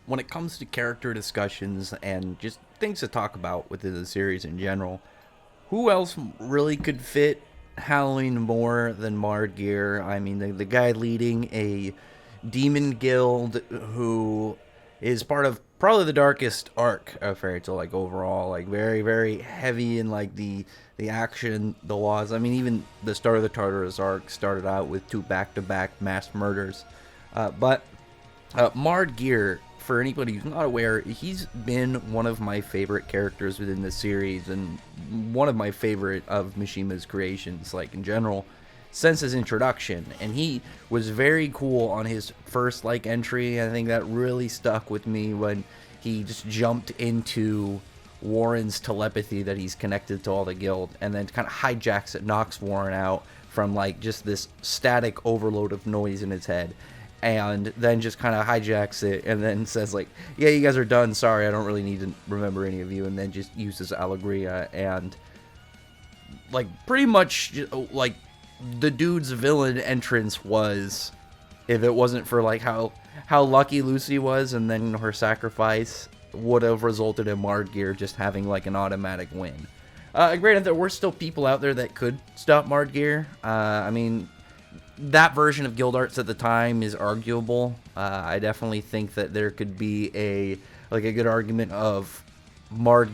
when it comes to character discussions and just things to talk about within the series in general, who else really could fit Halloween more than Geer? I mean, the guy leading a demon guild who is part of probably the darkest arc of Fairy Tail, like overall, like very, very heavy in like the action, the laws. I mean, even the start of the Tartarus arc started out with two back-to-back mass murders. But Geer, for anybody who's not aware, he's been one of my favorite characters within the series and one of my favorite of Mishima's creations, like in general, since his introduction. And he was very cool on his first like entry. I think that really stuck with me when he just jumped into Warren's telepathy that he's connected to all the guild, and then kind of hijacks it, knocks Warren out from like just this static overload of noise in his head, and then just kind of hijacks it and then says like, yeah, you guys are done, sorry, I don't really need to remember any of you, and then just uses Allegria. And like pretty much like the dude's villain entrance was, if it wasn't for like how lucky Lucy was and then her sacrifice, would have resulted in Geer just having like an automatic win. Granted, there were still people out there that could stop Geer. I mean, that version of Guild Arts at the time is arguable. I definitely think that there could be a good argument of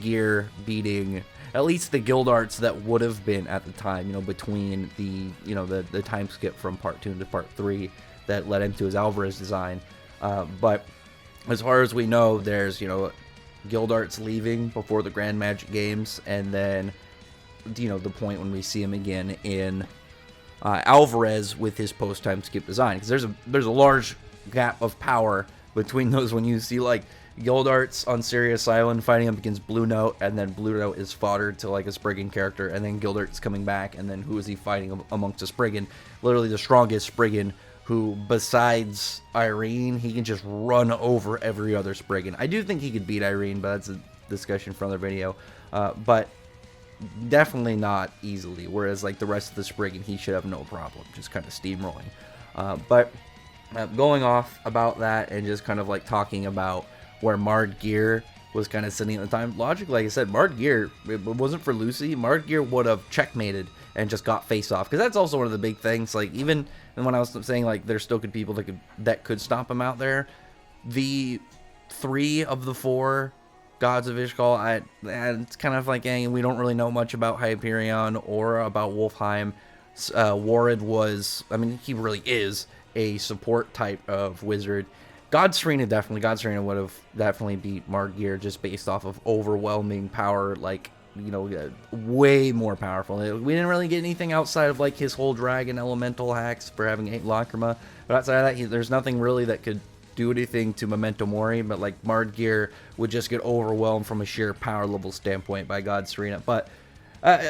Geer beating at least the Guild Arts that would have been at the time, between the time skip from part 2 into part 3 that led him to his Alvarez design. But as far as we know, there's Guild Arts leaving before the Grand Magic Games, and then the point when we see him again in Alvarez with his post-time skip design, because there's a large gap of power between those when you see like Guild Arts on Sirius Island fighting up against Blue Note, and then Blue Note is fodder to like a Spriggan character, and then Guild Arts coming back, and then who is he fighting amongst the Spriggan? Literally the strongest Spriggan, who besides Irene, he can just run over every other Spriggan. I do think he could beat Irene, but that's a discussion for another video. But definitely not easily, whereas like the rest of the Spriggan, he should have no problem just kind of steamrolling. But going off about that and just kind of like talking about where Geer was kind of sitting at the time, logically, like I said, Geer, if it wasn't for Lucy, Geer would have checkmated and just got face off, because that's also one of the big things. Like, even when I was saying like there still could people that could stomp him out there, the 3 of the 4 gods of Ishgal, it's kind of like, we don't really know much about Hyperion or about Wolfheim. Warren was, I mean, he really is a support type of wizard. God Serena would have definitely beat Geer just based off of overwhelming power, like, way more powerful. We didn't really get anything outside of like his whole dragon elemental hacks for having 8 Lacrima, but outside of that, there's nothing really that could do anything to Memento Mori. But like Geer would just get overwhelmed from a sheer power level standpoint by God Serena. But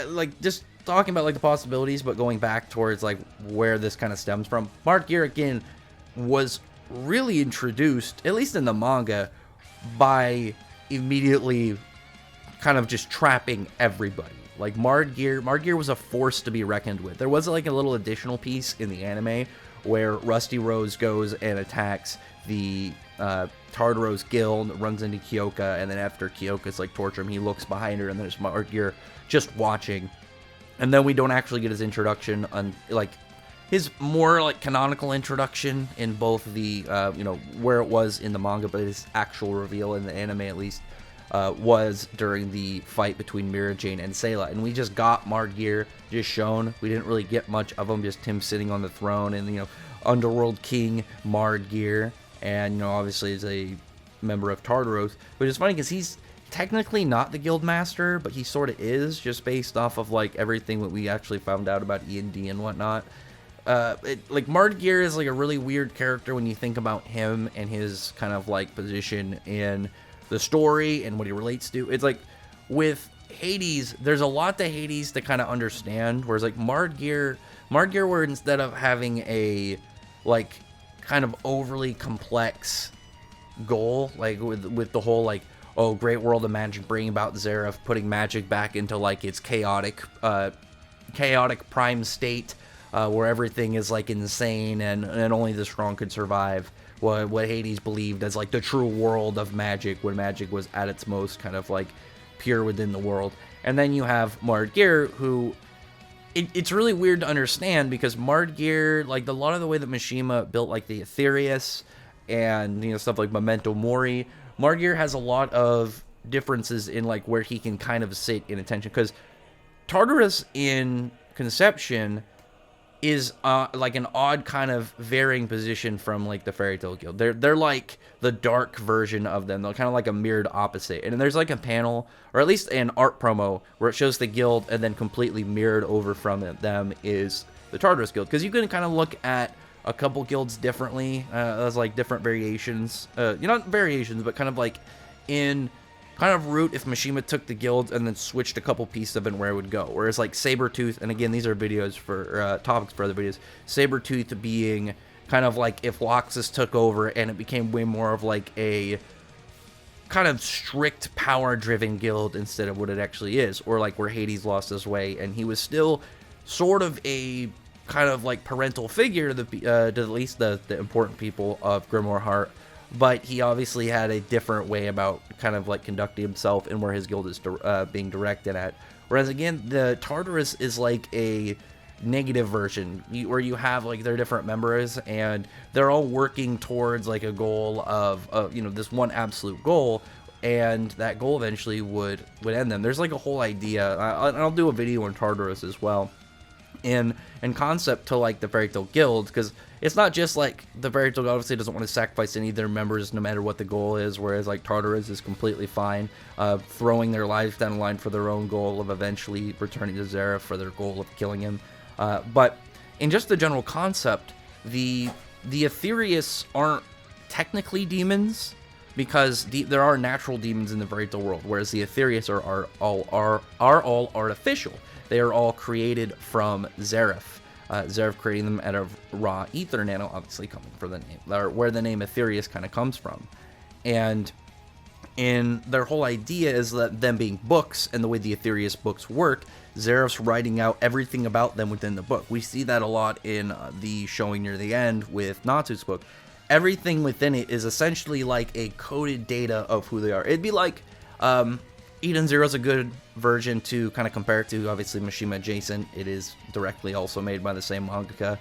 like just talking about like the possibilities, but going back towards like where this kind of stems from, Geer again was really introduced, at least in the manga, by immediately kind of just trapping everybody. Like Geer was a force to be reckoned with. There was like a little additional piece in the anime where Rusty Rose goes and attacks the Tartaros guild, runs into Kyoka, and then after Kyoka's like torture him, he looks behind her, and there's Geer just watching. And then we don't actually get his introduction on like his more like canonical introduction in both the where it was in the manga, but his actual reveal in the anime at least was during the fight between Mira Jane and Sayla, and we just got Geer just shown. We didn't really get much of him, just him sitting on the throne, and Underworld King Geer, and obviously is a member of Tartaros, which is funny because he's technically not the guild master, but he sort of is, just based off of like everything that we actually found out about E&D and whatnot. Geer is like a really weird character when you think about him and his kind of like position in the story and what he relates to. It's like with Hades, there's a lot to Hades to kind of understand, whereas like Geer, where instead of having a like kind of overly complex goal, like with the whole like, oh, great world of magic, bringing about Zeref, putting magic back into like its chaotic prime state, where everything is like insane and only the strong could survive, what Hades believed as like the true world of magic, when magic was at its most kind of like pure within the world. And then you have Geer, who it's really weird to understand, because Geer, like a lot of the way that Mishima built like the Aetherius and, you know, stuff like Memento Mori, Geer has a lot of differences in like where he can kind of sit in attention, because Tartarus in conception is like an odd kind of varying position from like the Fairy Tale Guild. They're like the dark version of them. They're kind of like a mirrored opposite. And there's like a panel, or at least an art promo, where it shows the guild, and then completely mirrored over from them is the Tartarus Guild. Because you can kind of look at a couple guilds differently as like different variations. Not variations, but kind of like in kind of route if Mishima took the guild and then switched a couple pieces of it where it would go. Whereas like Sabretooth, and again, these are videos for topics for other videos, Sabretooth being kind of like if Loxus took over and it became way more of like a kind of strict power-driven guild instead of what it actually is. Or like where Hades lost his way and he was still sort of a kind of like parental figure to at least the important people of Grimoire Heart. But he obviously had a different way about kind of like conducting himself and where his guild is being directed at. Whereas again, the Tartarus is like a negative version where you have like their different members and they're all working towards like a goal of you know, this one absolute goal, and that goal eventually would end them. There's like a whole idea. I'll do a video on Tartarus as well, in concept to like the Fairy Tale Guild, because it's not just like the Fairy Tale Guild obviously doesn't want to sacrifice any of their members no matter what the goal is, whereas like Tartarus is completely fine throwing their lives down the line for their own goal of eventually returning to Zeref for their goal of killing him. But in just the general concept, the Aetherius aren't technically demons, because there are natural demons in the Fairy Tale world, whereas the Aetherius are all artificial. They are all created from Zeref. Zeref creating them out of raw ether nano, obviously coming from the name, or where the name Aetherius kind of comes from. And their whole idea is that them being books, and the way the Aetherius books work, Zeref's writing out everything about them within the book. We see that a lot in the showing near the end with Natsu's book. Everything within it is essentially like a coded data of who they are. It'd be like Eden Zero's a good version to kind of compare it to. Obviously, Mishima adjacent. It is directly also made by the same mangaka.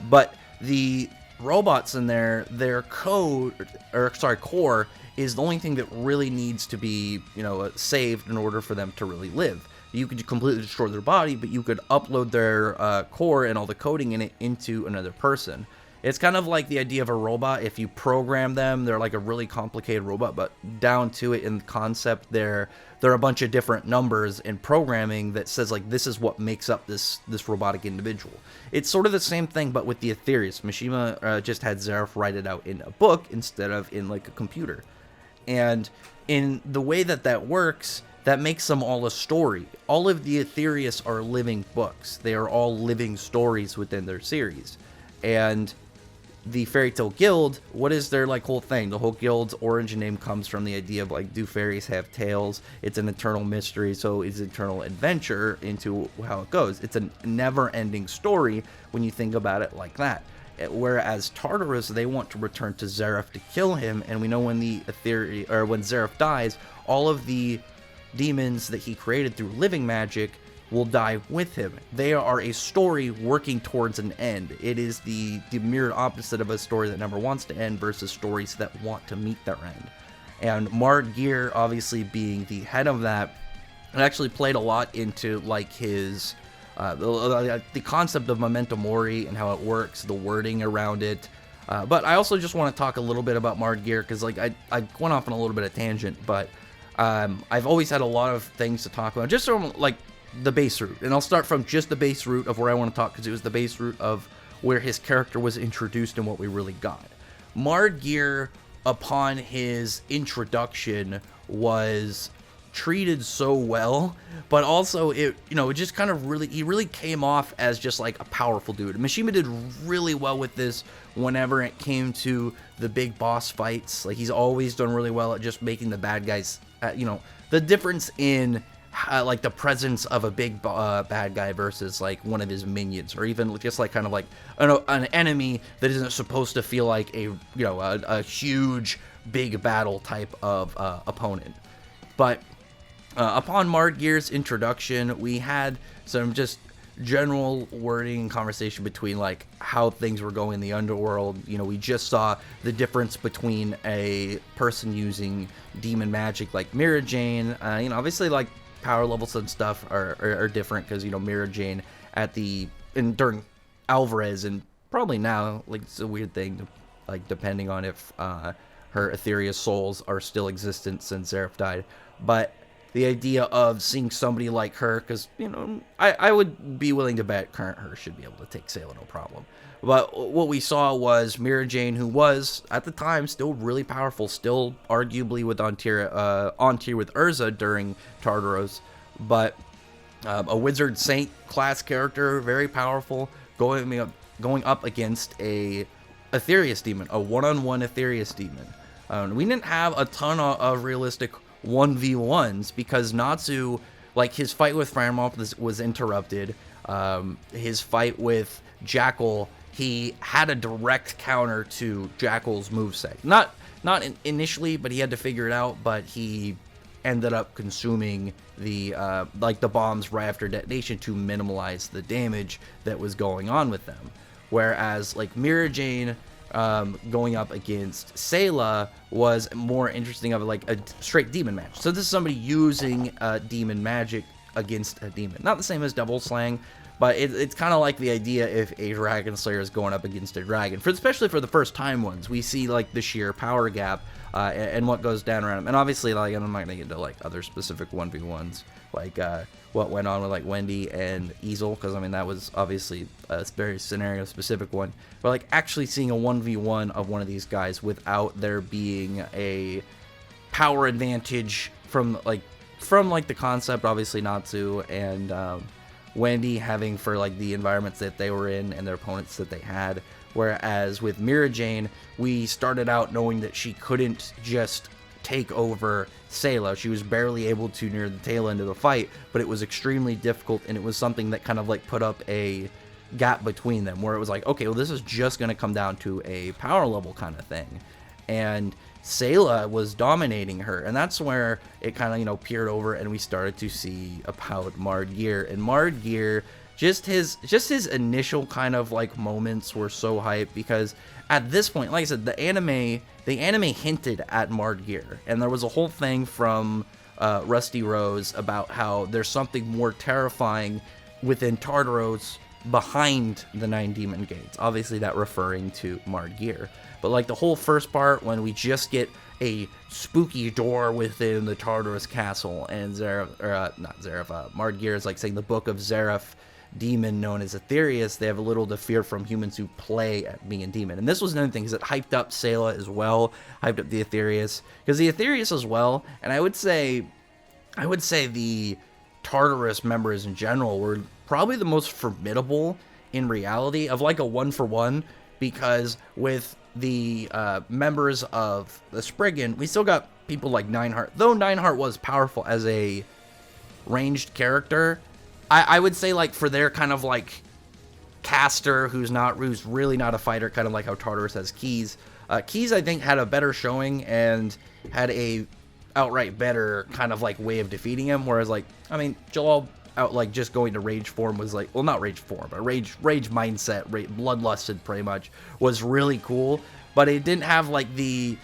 But the robots in there, their core is the only thing that really needs to be, you know, saved in order for them to really live. You could completely destroy their body, but you could upload their core and all the coding in it into another person. It's kind of like the idea of a robot. If you program them, they're like a really complicated robot, but down to it in concept, they're a bunch of different numbers in programming that says like this is what makes up this robotic individual. It's sort of the same thing, but with the Aetherius. Mishima just had Zeref write it out in a book instead of in like a computer. And in the way that works, that makes them all a story. All of the Aetherius are living books. They are all living stories within their series. And the Fairy Tale Guild, what is their like whole thing? The whole guild's origin name comes from the idea of like, do fairies have tails? It's an eternal mystery, so it's eternal adventure into how it goes. It's a never-ending story when you think about it like that. Whereas Tartarus, they want to return to Zeref to kill him, and we know when when Zeref dies, all of the demons that he created through living magic will die with him. They are a story working towards an end. It is the mirrored opposite of a story that never wants to end versus stories that want to meet their end. And Geer, obviously being the head of that, it actually played a lot into like his the concept of Memento Mori and how it works, the wording around it. But I also just want to talk a little bit about Geer, because like I went off on a little bit of tangent, but I've always had a lot of things to talk about, just from like the base route. And I'll start from just the base route of where I want to talk, because it was the base route of where his character was introduced and what we really got. Geer, upon his introduction, was treated so well, but also it just kind of he really came off as just like a powerful dude. Mishima did really well with this whenever it came to the big boss fights. Like, he's always done really well at just making the bad guys, the difference in like the presence of a big bad guy versus like one of his minions, or even just like kind of like an enemy that isn't supposed to feel like a huge big battle type of opponent. But upon Geer's introduction, we had some just general wording and conversation between like how things were going in the underworld. We just saw the difference between a person using demon magic like Mira Jane. Obviously like power levels and stuff are different, because Mira Jane during Alvarez, and probably now, like, it's a weird thing, like, depending on if her Etheria souls are still existent since Zeref died. But the idea of seeing somebody like her, because, I would be willing to bet current her should be able to take Sayla no problem. But what we saw was Mira Jane, who was, at the time, still really powerful, still arguably with on tier with Urza during Tartaros, but a Wizard Saint class character, very powerful, going up against a Aetherius demon, a one-on-one Aetherius demon. We didn't have a ton of realistic 1v1s, because Natsu, like, his fight with Franmoth was interrupted. His fight with Jackal, he had a direct counter to Jackal's moveset. Not initially, but he had to figure it out, but he ended up consuming the bombs right after detonation to minimize the damage that was going on with them. Whereas like Mira Jane going up against Sayla was more interesting of like a straight demon match. So this is somebody using demon magic against a demon. Not the same as Double Slang, but it's kind of like the idea if a Dragon Slayer is going up against a dragon. Especially for the first time ones, we see like the sheer power gap and what goes down around him. And obviously, like, I'm not gonna get into like other specific 1v1s, like what went on with like Wendy and Easel, because I mean that was obviously a very scenario specific one. But like actually seeing a 1v1 of one of these guys without there being a power advantage from the concept, obviously Natsu and Wendy having for like the environments that they were in and their opponents that they had. Whereas with Mira Jane, we started out knowing that she couldn't just take over Sayla. She was barely able to near the tail end of the fight, but it was extremely difficult, and it was something that kind of like put up a gap between them, where it was like, okay, well, this is just going to come down to a power level kind of thing. And Sayla was dominating her, and that's where it kind of, peered over, and we started to see about Geer. And Geer, just his initial kind of like moments were so hype, because at this point, like I said, the anime hinted at Geer, and there was a whole thing from Rusty Rose about how there's something more terrifying within Tartaros behind the 9 demon gates. Obviously that referring to Geer. But like the whole first part, when we just get a spooky door within the Tartarus castle, and Geer is like saying the book of Zeref, demon known as Aetherius, they have a little to fear from humans who play at being a demon. And this was another thing, because it hyped up Sayla as well, hyped up the Aetherius, because the Aetherius as well, and I would say the Tartarus members in general were probably the most formidable in reality of like a 1-for-1, because with the members of the Spriggan, we still got people like Nineheart. Though Nineheart was powerful as a ranged character, I would say like for their kind of like caster who's really not a fighter, kind of like how Tartarus has Keys. Keys, I think, had a better showing and had a outright better kind of like way of defeating him, whereas like, I mean, Jalal out like just going to rage form was like, well, not rage form, but rage mindset, bloodlusted pretty much, was really cool. But it didn't have like the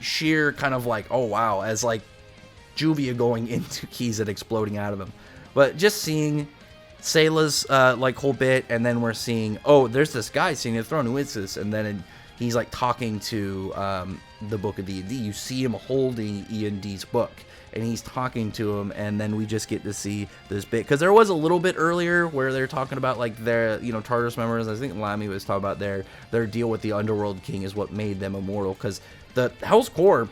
sheer kind of like, oh wow, as like Juvia going into Keys and exploding out of him. But just seeing Sayla's like whole bit, and then we're seeing, oh, there's this guy sitting in the throne, who is this? And then he's like talking to the book of E&D. You see him holding E&D's book, and he's talking to him, and then we just get to see this bit, because there was a little bit earlier where they're talking about like their Tartarus members. I think Lamy was talking about their deal with the Underworld King is what made them immortal, because the Hell's Core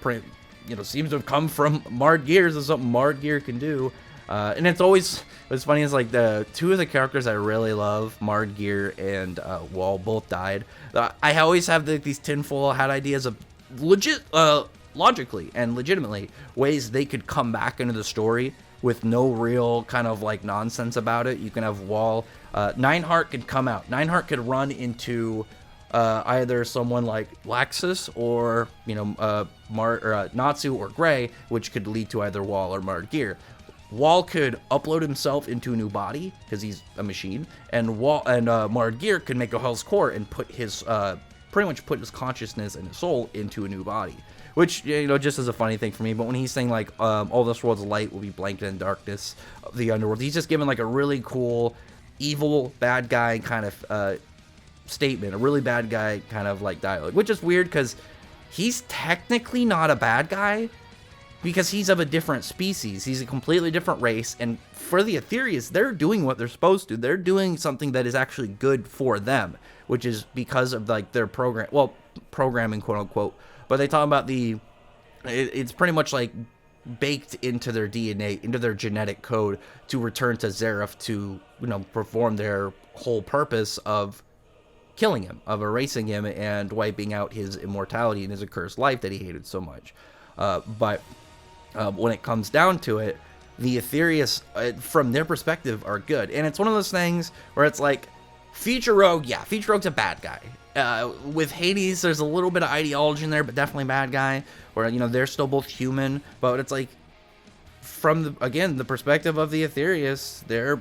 seems to have come from Geer. This is something Geer can do. And what's funny is like the two of the characters I really love, Geer and Wall, both died. I always have these tinfoil hat ideas of logically and legitimately ways they could come back into the story. with no real kind of like nonsense about it. You can have Wall. Nineheart could come out. Nineheart could run into either someone like Laxus or, you know, Natsu or Gray, which could lead to either Wall or Geer. Wall could upload himself into a new body because he's a machine, and Geer could make a Hell's Core and put his pretty much put his consciousness and his soul into a new body. Which, you know, just as a funny thing for me, but when he's saying like all this world's light will be blanketed in darkness of the underworld, he's just given like a really cool evil bad guy kind of statement, a really bad guy kind of like dialogue, which is weird because he's technically not a bad guy, because he's of a different species. He's a completely different race, and for the Aetherius, they're doing what they're supposed to. They're doing something that is actually good for them, which is because of like their programming, quote unquote. But they talk about it's pretty much like baked into their DNA, into their genetic code, to return to Zeref to, you know, perform their whole purpose of killing him, of erasing him and wiping out his immortality and his accursed life that he hated so much. But when it comes down to it, the Aetherius, from their perspective, are good. And it's one of those things where it's like, Future Rogue's a bad guy. With Hades, there's a little bit of ideology in there, but definitely a bad guy. Where, you know, they're still both human, but it's like, from the perspective of the Aetherius, they're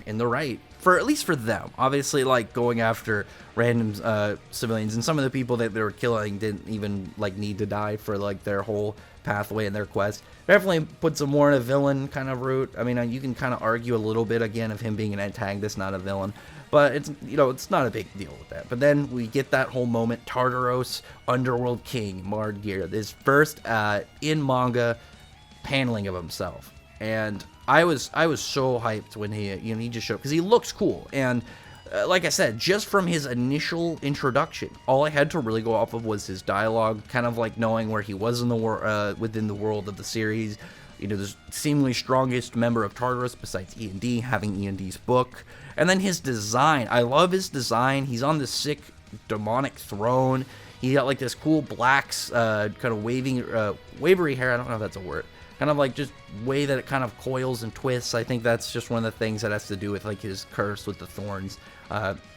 in the right. At least for them. Obviously, like, going after random civilians, and some of the people that they were killing didn't even like need to die for like their whole pathway and their quest. Definitely puts him more in a villain kind of route. I mean, you can kind of argue a little bit again of him being an antagonist, not a villain, but it's, you know, it's not a big deal with that. But then we get that whole moment, Tartaros, Underworld King, Geer, his first in manga paneling of himself. And I was so hyped when he just showed up, because he looks cool. And like I said, just from his initial introduction, all I had to really go off of was his dialogue, kind of like knowing where he was in the within the world of the series. You know, the seemingly strongest member of Tartarus besides E&D, having E&D's book. And then his design. I love his design. He's on this sick demonic throne. He got like this cool black kind of wavery hair. I don't know if that's a word. Kind of like just way that it kind of coils and twists. I think that's just one of the things that has to do with like his curse with the thorns.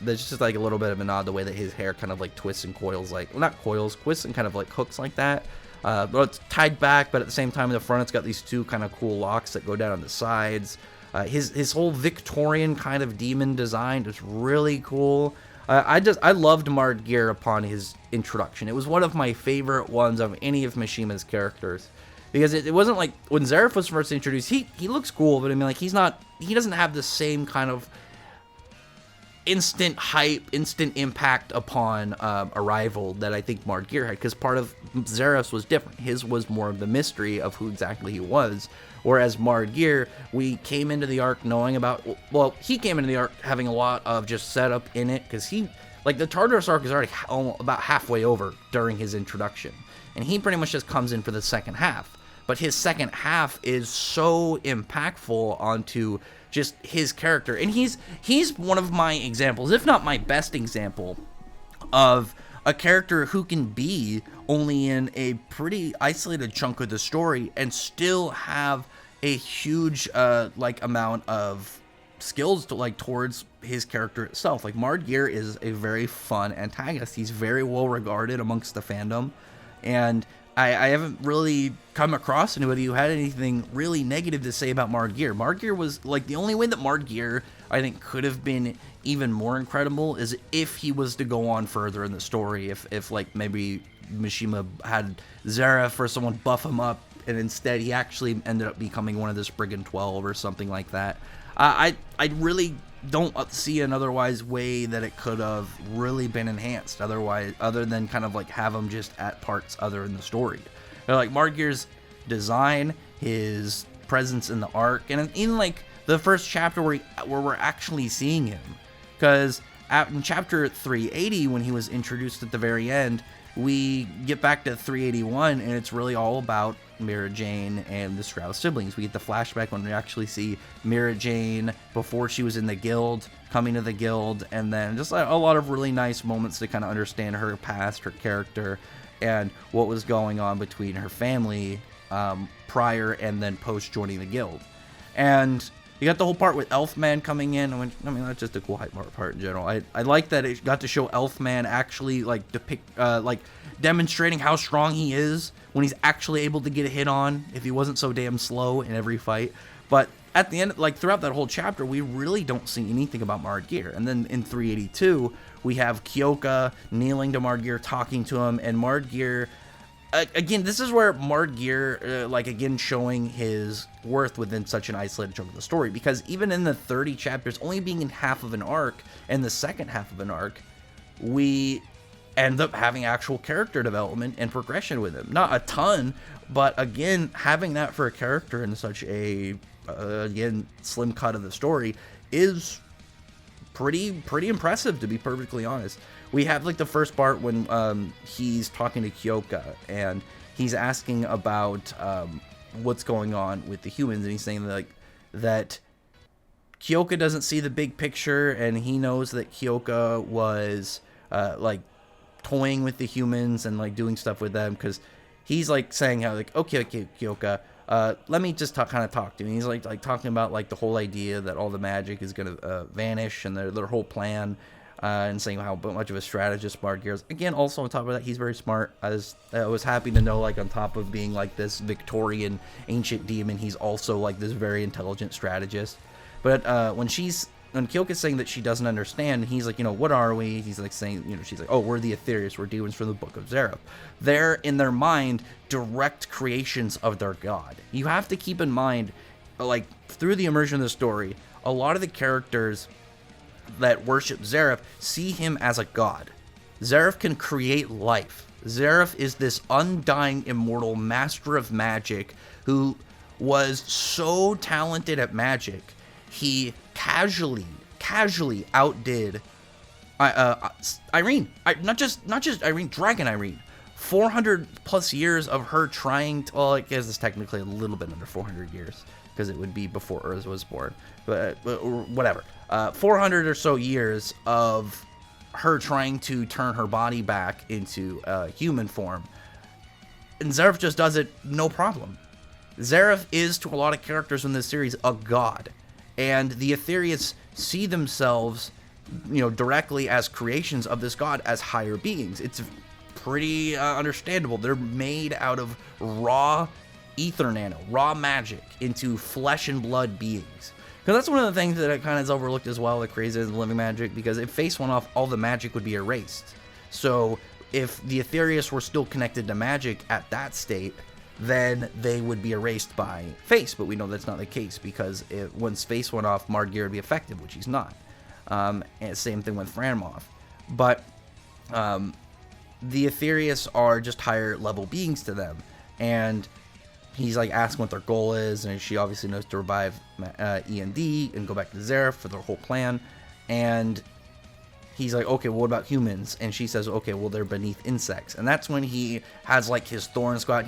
There's just like a little bit of a nod the way that his hair kind of like twists and coils, like, well, not coils, twists and kind of like hooks like that. But it's tied back, but at the same time in the front it's got these two kind of cool locks that go down on the sides. His whole Victorian kind of demon design is really cool. I loved Geer upon his introduction. It was one of my favorite ones of any of Mishima's characters. Because it wasn't like, when Zeref was first introduced, he looks cool, but I mean, like, he doesn't have the same kind of instant hype, instant impact upon arrival that I think Geer had, because part of Zeref's was different. His was more of the mystery of who exactly he was, whereas Geer, we came into the arc knowing about, well, he came into the arc having a lot of just setup in it, because like, the Tartarus arc is already about halfway over during his introduction, and he pretty much just comes in for the second half. But his second half is so impactful onto just his character. And he's one of my examples, if not my best example, of a character who can be only in a pretty isolated chunk of the story and still have a huge like amount of skills to like towards his character itself. Like, Geer is a very fun antagonist. He's very well regarded amongst the fandom, and I haven't really come across anybody who had anything really negative to say about Geer. Geer was, like, the only way that Geer, I think, could have been even more incredible is if he was to go on further in the story. If like, maybe Mishima had Zeref or someone buff him up, and instead he actually ended up becoming one of the Spriggan 12 or something like that. I really don't see an otherwise way that it could have really been enhanced other than kind of like have him just at parts other in the story. Like, Geer's design, his presence in the arc, and in like the first chapter where we're actually seeing him, because in chapter 380, when he was introduced at the very end, we get back to 381, and it's really all about Mira Jane and the Strauss siblings. We get the flashback when we actually see Mira Jane before she was in the guild, coming to the guild, and then just a lot of really nice moments to kind of understand her past, her character, and what was going on between her family prior and then post joining the guild. And you got the whole part with Elfman coming in. I mean, that's just a cool hype part in general. I like that it got to show Elfman actually, like, demonstrating how strong he is when he's actually able to get a hit on, if he wasn't so damn slow in every fight. But at the end, like, throughout that whole chapter, we really don't see anything about Geer. And then in 382, we have Kyoka kneeling to Geer, talking to him, and Geer... again, this is where Geer, like, again, showing his worth within such an isolated chunk of the story. Because even in the 30 chapters, only being in half of an arc, and the second half of an arc, we end up having actual character development and progression with him. Not a ton, but again, having that for a character in such a, again, slim cut of the story is pretty impressive, to be perfectly honest. We have, like, the first part when he's talking to Kyoka, and he's asking about what's going on with the humans, and he's saying, like, that Kyoka doesn't see the big picture, and he knows that Kyoka was, like, toying with the humans and, like, doing stuff with them, because he's, like, saying how, like, okay, Kyoka, let me just talk to him. He's, like talking about, like, the whole idea that all the magic is going to vanish, and their whole plan, and saying how much of a strategist Geer is. Again, also on top of that, he's very smart. I was happy to know, like, on top of being, like, this Victorian ancient demon, he's also, like, this very intelligent strategist. But when Kyoka's saying that she doesn't understand, he's like, what are we? He's like saying, she's like, oh, we're the Aetherius, we're demons from the Book of Zereth. They're, in their mind, direct creations of their god. You have to keep in mind, like, through the immersion of the story, a lot of the characters that worship Zereth see him as a god. Zereth can create life. Zereth is this undying, immortal master of magic who was so talented at magic, he casually outdid Irene. Not just Irene, Dragon Irene. 400 plus years of her trying to, well, I guess it's technically a little bit under 400 years, because it would be before Urza was born, but whatever. 400 or so years of her trying to turn her body back into human form, and Zereth just does it no problem. Zereth is, to a lot of characters in this series, a god, and the Aetherius see themselves, directly as creations of this god, as higher beings. It's pretty understandable. They're made out of raw ether nano, raw magic, into flesh and blood beings. Because that's one of the things that it kind of is overlooked as well, the crazy is living magic, because if Face went off, all the magic would be erased. So if the Aetherius were still connected to magic at that state, then they would be erased by Face. But we know that's not the case, because once Face went off, Geer would be effective, which he's not. And same thing with Franmoth. But the Aetherius are just higher level beings to them. And he's like asking what their goal is, and she obviously knows to revive E&D and go back to Zereth for their whole plan. And he's like, okay, well, what about humans? And she says, okay, well, they're beneath insects. And that's when he has, like, his thorns go out.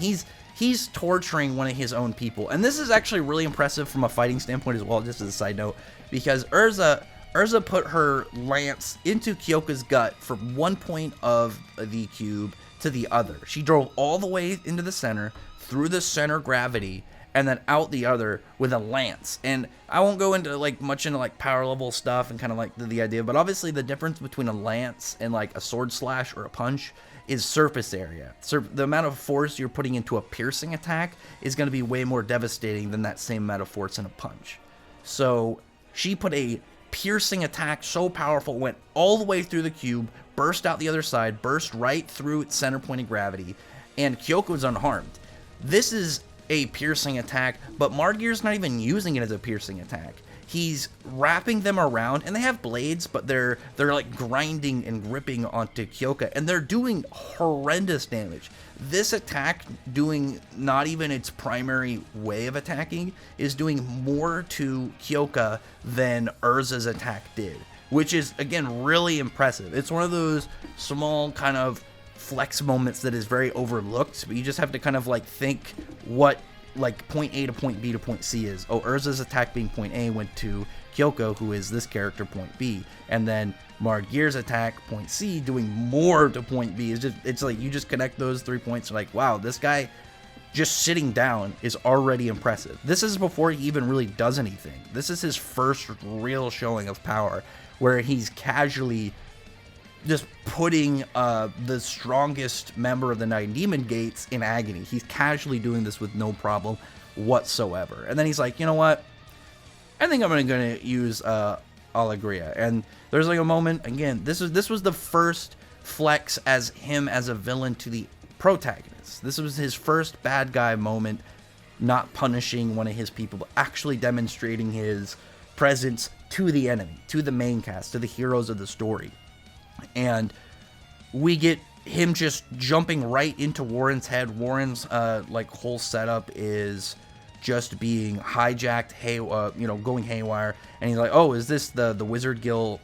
He's torturing one of his own people. And this is actually really impressive from a fighting standpoint as well, just as a side note, because Urza put her lance into Kyoka's gut from one point of the cube to the other. She drove all the way into the center, through the center gravity, and then out the other with a lance. And I won't go into much into power level stuff and kind of the idea, but obviously the difference between a lance and a sword slash or a punch is surface area. The amount of force you're putting into a piercing attack is going to be way more devastating than that same amount of force in a punch. So she put a piercing attack so powerful, went all the way through the cube, burst out the other side, burst right through its center point of gravity, and Kyoka was unharmed. This is a piercing attack, but Geer's not even using it as a piercing attack. He's wrapping them around, and they have blades, but they're grinding and gripping onto Kyoka, and they're doing horrendous damage. This attack, doing not even its primary way of attacking, is doing more to Kyoka than Urza's attack did, which is, again, really impressive. It's one of those small kind of flex moments that is very overlooked, but you just have to kind of think what point A to point B to point C is. Oh, Urza's attack being point A went to Kyoka, who is this character, point B, and then Geer's attack, point C, doing more to point B. It's you just connect those 3 points, wow, this guy just sitting down is already impressive. This is before he even really does anything. This is his first real showing of power, where he's casually just putting the strongest member of the Nine Demon Gates in agony. He's casually doing this with no problem whatsoever. And then he's like, you know what? I think I'm gonna use Alegria. And there's like a moment, again, this was the first flex as him as a villain to the protagonist. This was his first bad guy moment, not punishing one of his people, but actually demonstrating his presence to the enemy, to the main cast, to the heroes of the story. And we get him just jumping right into Warren's head. Warren's like whole setup is just being hijacked, going haywire. And he's like, "Oh, is this the Wizard Guild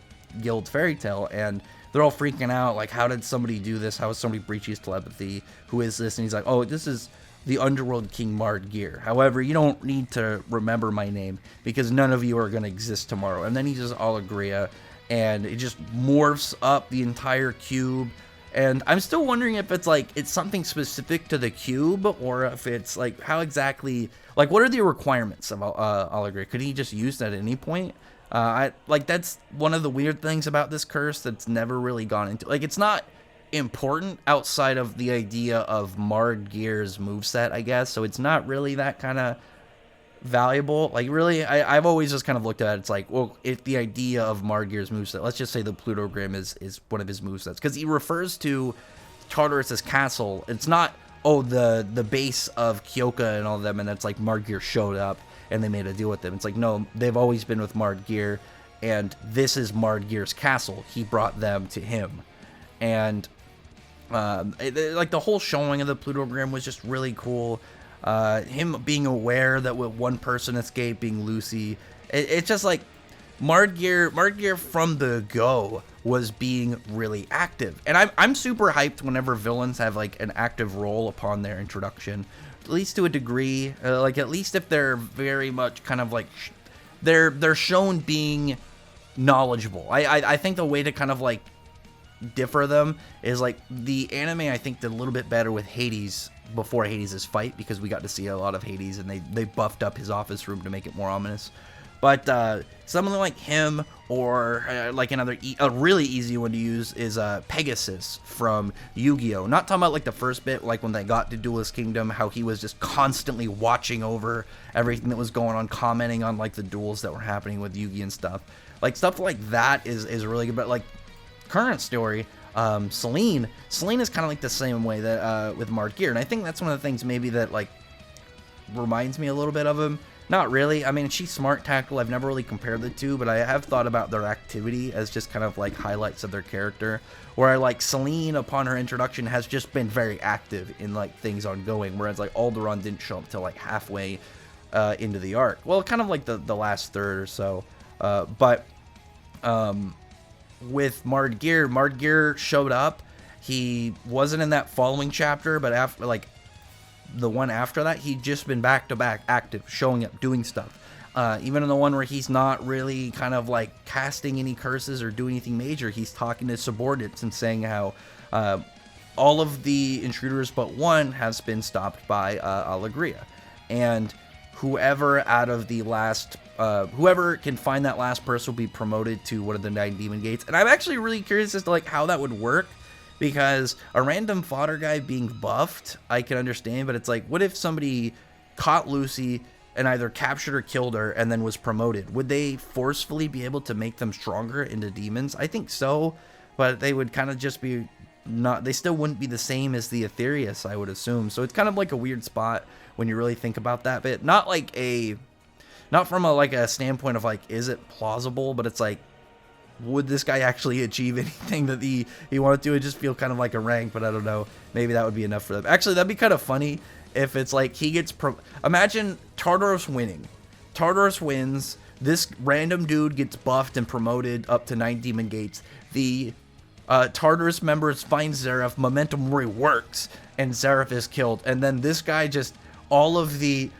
fairy tale?" And they're all freaking out, like, "How did somebody do this? How is somebody breach his telepathy? Who is this?" And he's like, "Oh, this is the Underworld King Geer. However, you don't need to remember my name because none of you are going to exist tomorrow." And then he just Alegria, and it just morphs up the entire cube. And I'm still wondering if it's like it's something specific to the cube, or if it's like how exactly, like, what are the requirements of Alegria? Could he just use that at any point? That's one of the weird things about this curse that's never really gone into. Like, it's not important outside of the idea of Geer's moveset, I guess. So it's not really that kind of valuable. Like, really, I've always just kind of looked at it. It's like, well, if the idea of Geer's moveset, let's just say the Plutogram is one of his movesets, because he refers to Tartarus's castle. It's not, oh, the base of Kyoka and all of them, and it's like Geer showed up and they made a deal with them. It's like, no, they've always been with Geer, and this is Geer's castle. He brought them to him. And like the whole showing of the Plutogram was just really cool. Him being aware that with one person escaped, being Lucy, it's just like Geer from the go was being really active. And I'm super hyped whenever villains have like an active role upon their introduction, at least to a degree. Like, at least if they're very much kind of like they're shown being knowledgeable. I think the way to kind of like differ them is like the anime, I think, did a little bit better with Hades before Hades' fight, because we got to see a lot of Hades and they buffed up his office room to make it more ominous. But someone like him, or like a really easy one to use is Pegasus from Yu-Gi-Oh! Not talking about like the first bit, like when they got to Duelist Kingdom, how he was just constantly watching over everything that was going on, commenting on like the duels that were happening with Yu-Gi and stuff. Like, stuff like that is really good. But like current story, Selene is kind of like the same way that with Geer, and I think that's one of the things maybe that like reminds me a little bit of him. Not really. I mean, she's smart, tactical. I've never really compared the two, but I have thought about their activity as just kind of like highlights of their character. Where like Selene, upon her introduction, has just been very active in like things ongoing, whereas like Alderaan didn't show up till like halfway into the arc. Well, kind of like the last third or so. But with Geer showed up. He wasn't in that following chapter, but after like the one after that, he'd just been back-to-back active, showing up, doing stuff. Even in the one where he's not really kind of like casting any curses or doing anything major, he's talking to subordinates and saying how all of the intruders but one has been stopped by Alegria. And whoever out of the last, whoever can find that last person will be promoted to one of the 9 demon gates. And I'm actually really curious as to like how that would work. Because a random fodder guy being buffed, I can understand, but it's like, what if somebody caught Lucy and either captured or killed her and then was promoted? Would they forcefully be able to make them stronger into demons? I think so, but they would kind of just be not, they still wouldn't be the same as the Aetherius, I would assume. So it's kind of like a weird spot when you really think about that bit. Not from a standpoint of like, is it plausible, but it's like, would this guy actually achieve anything that he wanted to? It just feel kind of like a rank, but I don't know. Maybe that would be enough for them. Actually, that'd be kind of funny if it's like he gets imagine Tartarus winning. Tartarus wins. This random dude gets buffed and promoted up to 9 demon gates. The Tartarus members find Zeref. Memento Mori works, and Zeref is killed. And then this guy just all of the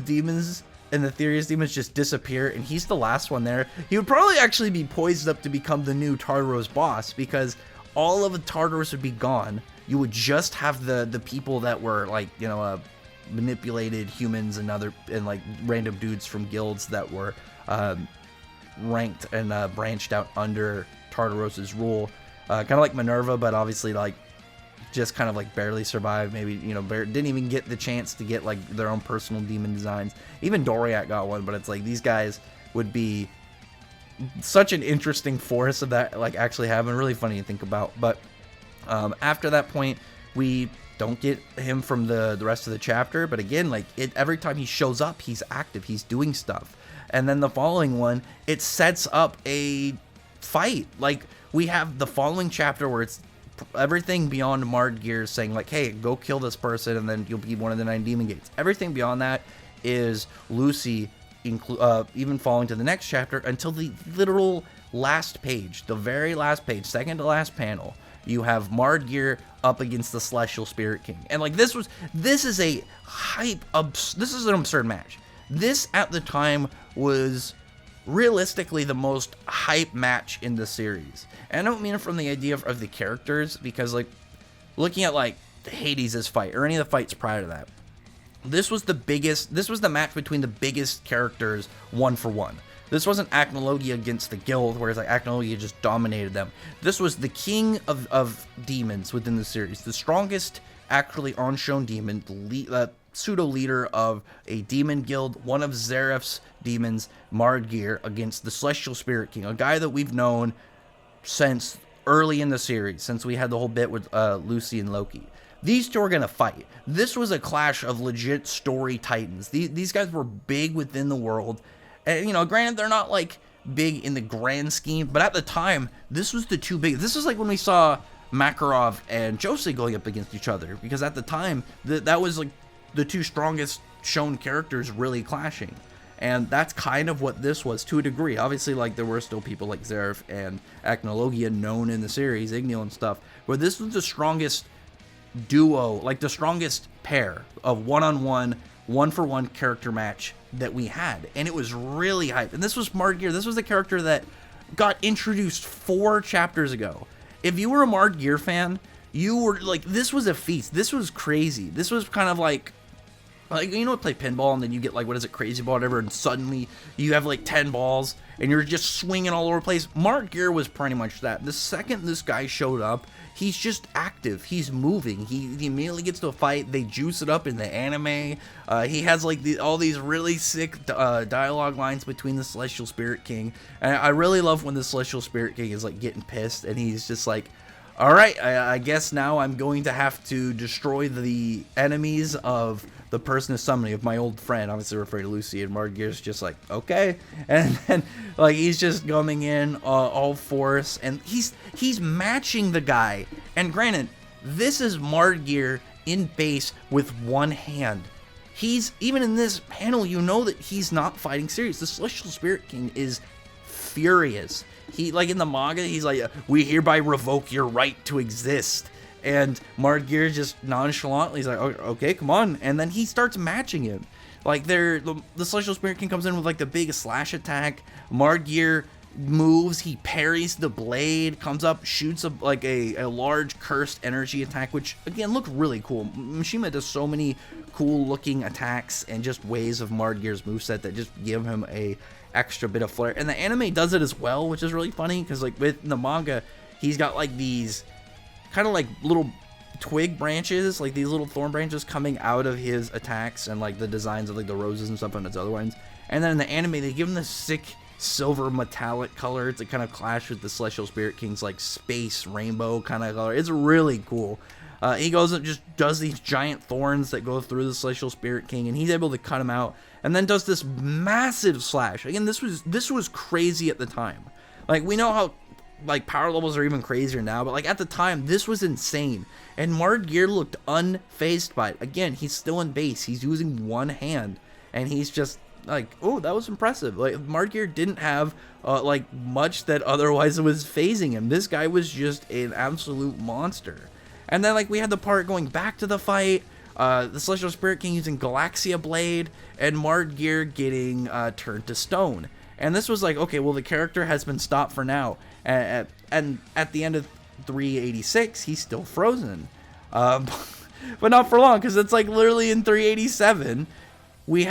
demons and the Aetherius demons just disappear, and he's the last one there. He would probably actually be poised up to become the new Tartarus boss, because all of the Tartarus would be gone. You would just have the people that were like, manipulated humans and like random dudes from guilds that were ranked and branched out under Tartaros's rule, kind of like Minerva, but obviously like just kind of like barely survived. Maybe, you know, didn't even get the chance to get like their own personal demon designs. Even Doriath got one, but it's like these guys would be such an interesting force of that, like actually having, really funny to think about. But after that point, we don't get him from the rest of the chapter, but again, like every time he shows up, he's active, he's doing stuff. And then the following one, it sets up a fight. Like, we have the following chapter where it's everything beyond Geer saying like, hey, go kill this person and then you'll be one of the 9 demon gates. Everything beyond that is Lucy even falling to the next chapter until the literal last page, the very last page, second to last panel. You have Geer up against the Celestial Spirit King. And like this is a this is an absurd match. This at the time was realistically the most hype match in the series. And I don't mean it from the idea of the characters, because like looking at like Hades' fight or any of the fights prior to that, this was the match between the biggest characters 1-for-1. This wasn't Acnologia against the guild, whereas like Acnologia just dominated them. This was the king of demons within the series, the strongest actually on-shown demon, the pseudo-leader of a demon guild, one of Zeref's demons, Geer, against the Celestial Spirit King, a guy that we've known since early in the series, since we had the whole bit with Lucy and Loki. These two are going to fight. This was a clash of legit story titans. These guys were big within the world. And, you know, granted, they're not, like, big in the grand scheme, but at the time, this was the two big. This was like when we saw Makarov and Jose going up against each other, because at the time, that was, like, the two strongest shown characters really clashing. And that's kind of what this was to a degree. Obviously, like, there were still people like Zeref and Acnologia known in the series, Igneel and stuff, but this was the strongest duo, like the strongest pair of one-on-one, one-for-one character match that we had, and it was really hype. And this was Geer. This was a character that got introduced 4 chapters ago. If you were a Geer fan, you were like, this was a feast. This was crazy. This was kind of like you know, play pinball and then you get like, what is it, crazy ball, whatever, and suddenly you have like 10 balls and you're just swinging all over the place. Geer was pretty much that. The second this guy showed up, he's just active. He's moving. He immediately gets to a fight. They juice it up in the anime. He has like all these really sick dialogue lines between the Celestial Spirit King. And I really love when the Celestial Spirit King is like getting pissed and he's just like, all right, I guess now I'm going to have to destroy the enemies of the person who's summoning, of my old friend, obviously referring to Lucy, and Geer's just like, okay. And then like he's just coming in all force, and he's matching the guy. And granted, this is Geer in base with one hand. He's, even in this panel, you know that he's not fighting serious. The Celestial Spirit King is furious. He, like in the manga, he's like, we hereby revoke your right to exist. And Geer just nonchalantly, he's like, okay, come on. And then he starts matching him. Like, the Celestial Spirit King comes in with like the big slash attack. Geer moves, he parries the blade, comes up, shoots like a large cursed energy attack, which again looked really cool. Mishima does so many cool looking attacks and just ways of Geer's moveset that just give him a extra bit of flair. And the anime does it as well, which is really funny, because like with the manga, he's got like these kind of like little twig branches, like these little thorn branches coming out of his attacks, and like the designs of like the roses and stuff on its other ones. And then in the anime, they give him this sick silver metallic color to kind of clash with the Celestial Spirit King's like space rainbow kind of color. It's really cool. He goes and just does these giant thorns that go through the Celestial Spirit King, and he's able to cut him out, and then does this massive slash. Again, this was crazy at the time. Like, we know how like power levels are even crazier now, but like at the time, this was insane. And Geer looked unfazed by it. Again, he's still in base. He's using one hand, and he's just like, oh, that was impressive. Like, Geer didn't have like much that otherwise was phasing him. This guy was just an absolute monster. And then like we had the part going back to the fight, the Celestial Spirit King using Galaxia Blade, and Geer getting turned to stone. And this was like, okay, well, the character has been stopped for now. And at the end of 386, he's still frozen. but not for long, because it's like literally in 387 we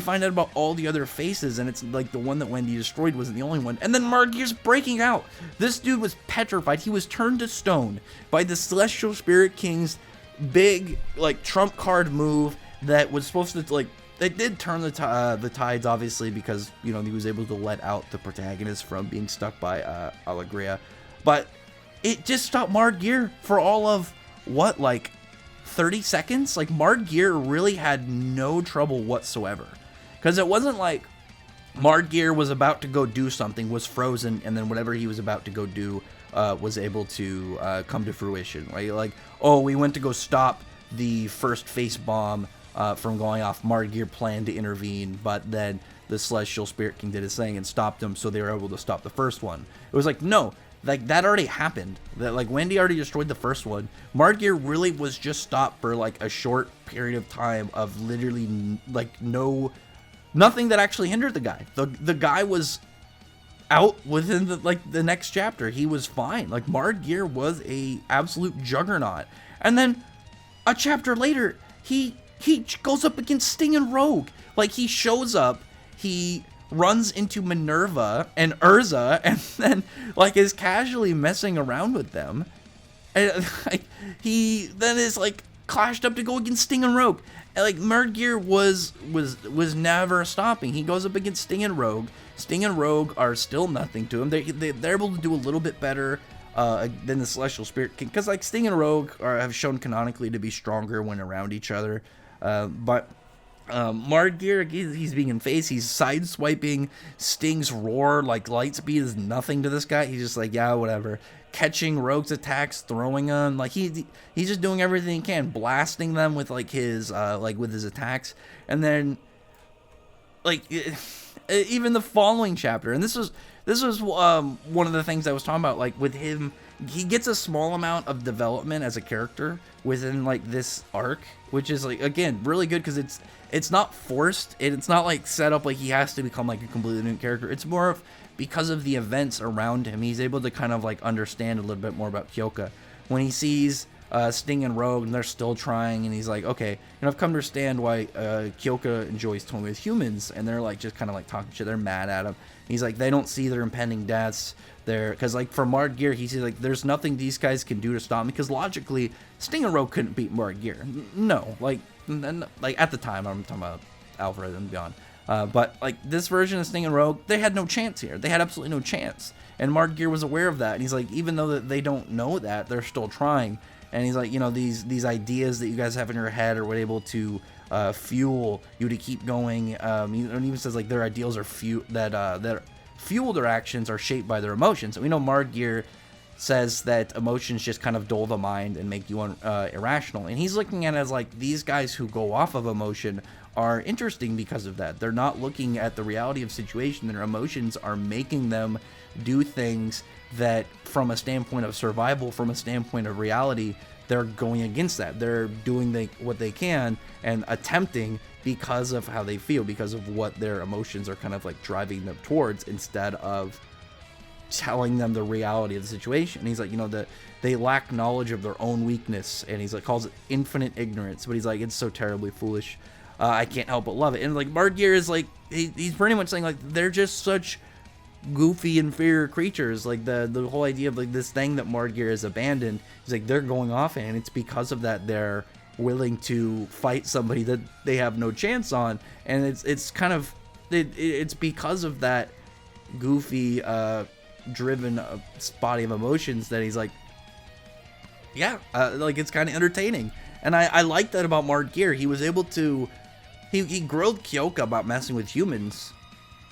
find out about all the other faces, and it's like the one that Wendy destroyed wasn't the only one. And then Margear's breaking out. This dude was petrified. He was turned to stone by the Celestial Spirit King's big like trump card move that was supposed to like, it did turn the tides, obviously, because he was able to let out the protagonist from being stuck by Alegria, but it just stopped Margear for all of what, like 30 seconds. Like, Margear really had no trouble whatsoever, because it wasn't like Margear was about to go do something, was frozen, and then whatever he was about to go do was able to come to fruition, right? Like, oh, we went to go stop the first face bomb from going off. Margear planned to intervene, but then the Celestial Spirit King did his thing and stopped him, so they were able to stop the first one. It was like, no, like, that already happened. That, like, Wendy already destroyed the first one. Margear really was just stopped for like a short period of time of literally like nothing that actually hindered the guy. The guy was out within the next chapter. He was fine. Like, Margear was a absolute juggernaut. And then a chapter later, he goes up against Sting and Rogue. Like, he shows up, he runs into Minerva and Urza, and then like is casually messing around with them, and like he then is like clashed up to go against Sting and Rogue. And like, Margear was never stopping. He goes up against Sting and Rogue. Sting and Rogue are still nothing to him. They're able to do a little bit better than the Celestial Spirit King, because like Sting and Rogue have shown canonically to be stronger when around each other, but Margear, he's being in face. He's sideswiping Sting's roar. Like, light speed is nothing to this guy. He's just like, yeah, whatever. Catching Rogue's attacks, throwing them. Like, he's just doing everything he can, blasting them with like his with his attacks. And then like even the following chapter, and this was one of the things I was talking about. Like, with him, he gets a small amount of development as a character within like this arc, which is like, again, really good, because it's not forced. It's not like set up like he has to become like a completely new character. It's more of, because of the events around him, he's able to kind of like understand a little bit more about Kyoka. When he sees Sting and Rogue and they're still trying, and he's like, okay, I've come to understand why Kyoka enjoys toying with humans, and they're like just kind of like talking shit. They're mad at him. He's like, they don't see their impending deaths there, because like for Margear, he sees like there's nothing these guys can do to stop me, because logically Sting and Rogue couldn't beat Margear. No, like at the time, I'm talking about Alfred and beyond. But like this version of Sting and Rogue, they had no chance here. They had absolutely no chance, and Margear was aware of that. And he's like, even though that they don't know that, they're still trying. And he's like, these ideas that you guys have in your head are what able to fuel you to keep going. And even says like their ideals are that fuel their actions are shaped by their emotions. And we know Margear says that emotions just kind of dull the mind and make you irrational. And he's looking at it as like, these guys who go off of emotion are interesting because of that. They're not looking at the reality of situation. Their emotions are making them do things that, from a standpoint of survival, from a standpoint of reality, they're going against that. They're doing what they can and attempting because of how they feel, because of what their emotions are kind of like driving them towards, instead of telling them the reality of the situation. And he's like, that they lack knowledge of their own weakness, and he's like, calls it infinite ignorance, but he's like, it's so terribly foolish. I can't help but love it. And like Margear is like, he's pretty much saying like, they're just such goofy, inferior creatures. Like the whole idea of like this thing that Margear has abandoned, is like they're going off, and it's because of that they're willing to fight somebody that they have no chance on. And it's kind of it's because of that goofy driven body of emotions that he's like, yeah, like it's kind of entertaining. And I like that about Margear. He was able to he grilled Kyoka about messing with humans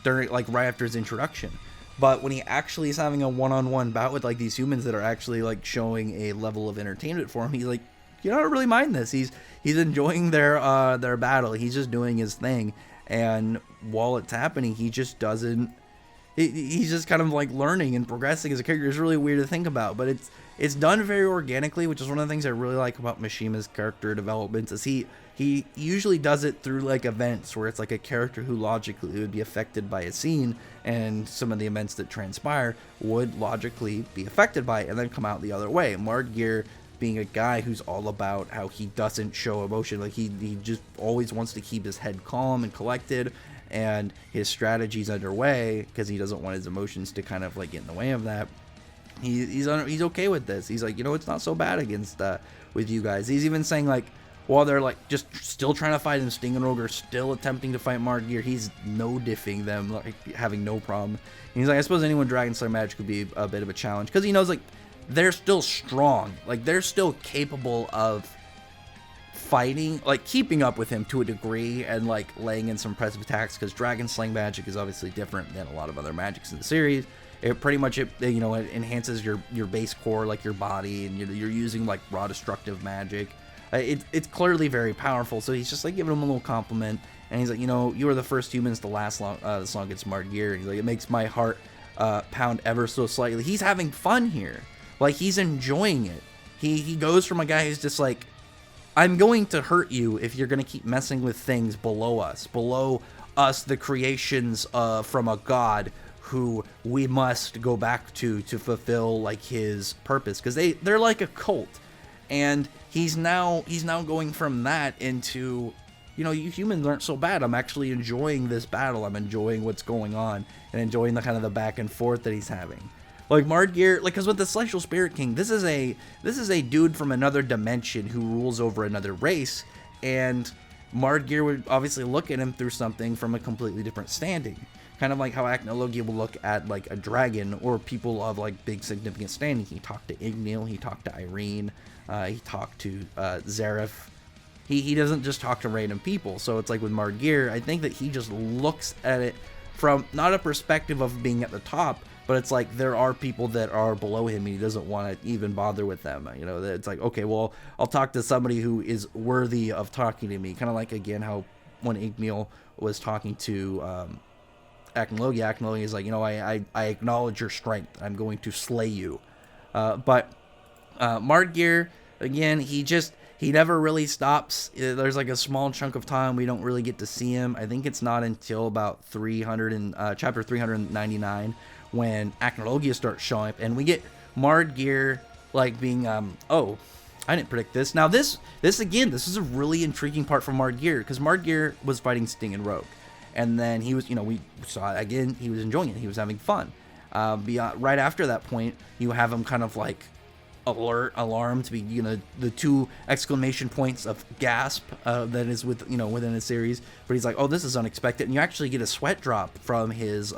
during like right after his introduction, but when he actually is having a one-on-one bout with like these humans that are actually like showing a level of entertainment for him, he's like, I don't really mind this. He's enjoying their battle. He's just doing his thing, and while it's happening, he just doesn't. He's just kind of like learning and progressing as a character. It's really weird to think about, but it's done very organically, which is one of the things I really like about Mishima's character development. Is he usually does it through like events where it's like a character who logically would be affected by a scene, and some of the events that transpire would logically be affected by it and then come out the other way. Margear being a guy who's all about how he doesn't show emotion. Like he just always wants to keep his head calm and collected, and his strategy's underway because he doesn't want his emotions to kind of like get in the way of that. He's okay with this. He's like, it's not so bad against with you guys. He's even saying like, while they're like just still trying to fight him, Sting and Rogue are still attempting to fight Geer, he's no diffing them, like having no problem. And he's like, I suppose anyone Dragon Slayer match could be a bit of a challenge because he knows like they're still strong, like they're still capable of fighting, like keeping up with him to a degree and like laying in some impressive attacks, because Dragon Slaying magic is obviously different than a lot of other magics in the series. It pretty much it enhances your base core, like your body, and you're using like raw destructive magic. It's clearly very powerful. So he's just like giving him a little compliment, and he's like, you are the first humans to last this long against Geer. He's like, it makes my heart pound ever so slightly. He's having fun here, like he's enjoying it. He goes from a guy who's just like, I'm going to hurt you if you're going to keep messing with things below us, the creations from a god who we must go back to fulfill like his purpose, because they're like a cult. And he's now going from that into, you humans aren't so bad. I'm actually enjoying this battle. I'm enjoying what's going on and enjoying the kind of the back and forth that he's having. Like Geer, like, because with the Celestial Spirit King, this is a dude from another dimension who rules over another race, and Geer would obviously look at him through something from a completely different standing. Kind of like how Acnologia will look at like a dragon or people of like big significant standing. He talked to Ignil, he talked to Irene, he talked to Zareth. He doesn't just talk to random people. So it's like with Geer, I think that he just looks at it from not a perspective of being at the top, but it's like there are people that are below him and he doesn't want to even bother with them. It's like, okay, well, I'll talk to somebody who is worthy of talking to me. Kind of like, again, how when Ignil was talking to Acnologia is like, I acknowledge your strength. I'm going to slay you. But Geer, again, he never really stops. There's like a small chunk of time we don't really get to see him. I think it's not until about chapter 399 when Acnologia starts showing up, and we get Geer like being I didn't predict this. Now this is a really intriguing part for Geer, because Geer was fighting Sting and Rogue. And then he was, we saw again, he was enjoying it. He was having fun. Right after that point, you have him kind of like alarm to be, the two exclamation points of gasp that is within a series. But he's like, oh, this is unexpected. And you actually get a sweat drop from his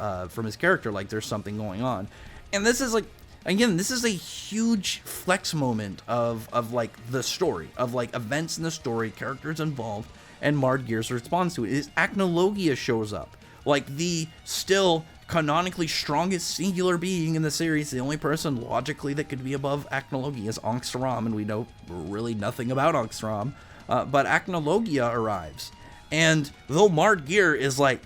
character, like there's something going on. And this is like, again, this is a huge flex moment of like the story, of like events in the story, characters involved. And Geer's response to it is Acnologia shows up, like the still canonically strongest singular being in the series. The only person logically that could be above Acnologia is Ankh-Saram, and we know really nothing about Ankh-Saram. But Acnologia arrives, and though Geer is like,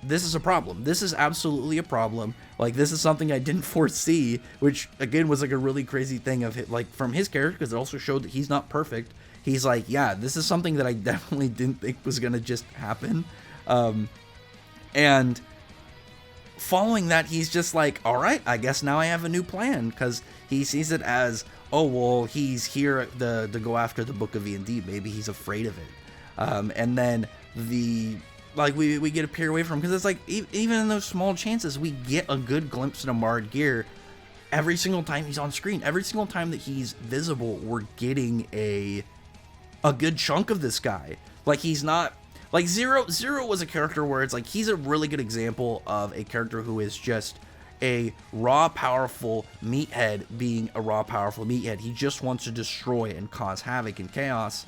this is a problem. This is absolutely a problem. Like, this is something I didn't foresee, which again was like a really crazy thing of like from his character, because it also showed that he's not perfect. He's like, yeah, this is something that I definitely didn't think was going to just happen. And following that, he's just like, all right, I guess now I have a new plan, because he sees it as, oh, well, he's here to go after the Book of E&D. Maybe he's afraid of it. And then we get a peer away from him, because it's like, even in those small chances, we get a good glimpse into Geer. Every single time he's on screen, every single time that he's visible, we're getting a good chunk of this guy. Like, he's not like Zero was a character where it's like he's a really good example of a character who is just a raw powerful meathead being a raw powerful meathead. He just wants to destroy and cause havoc and chaos,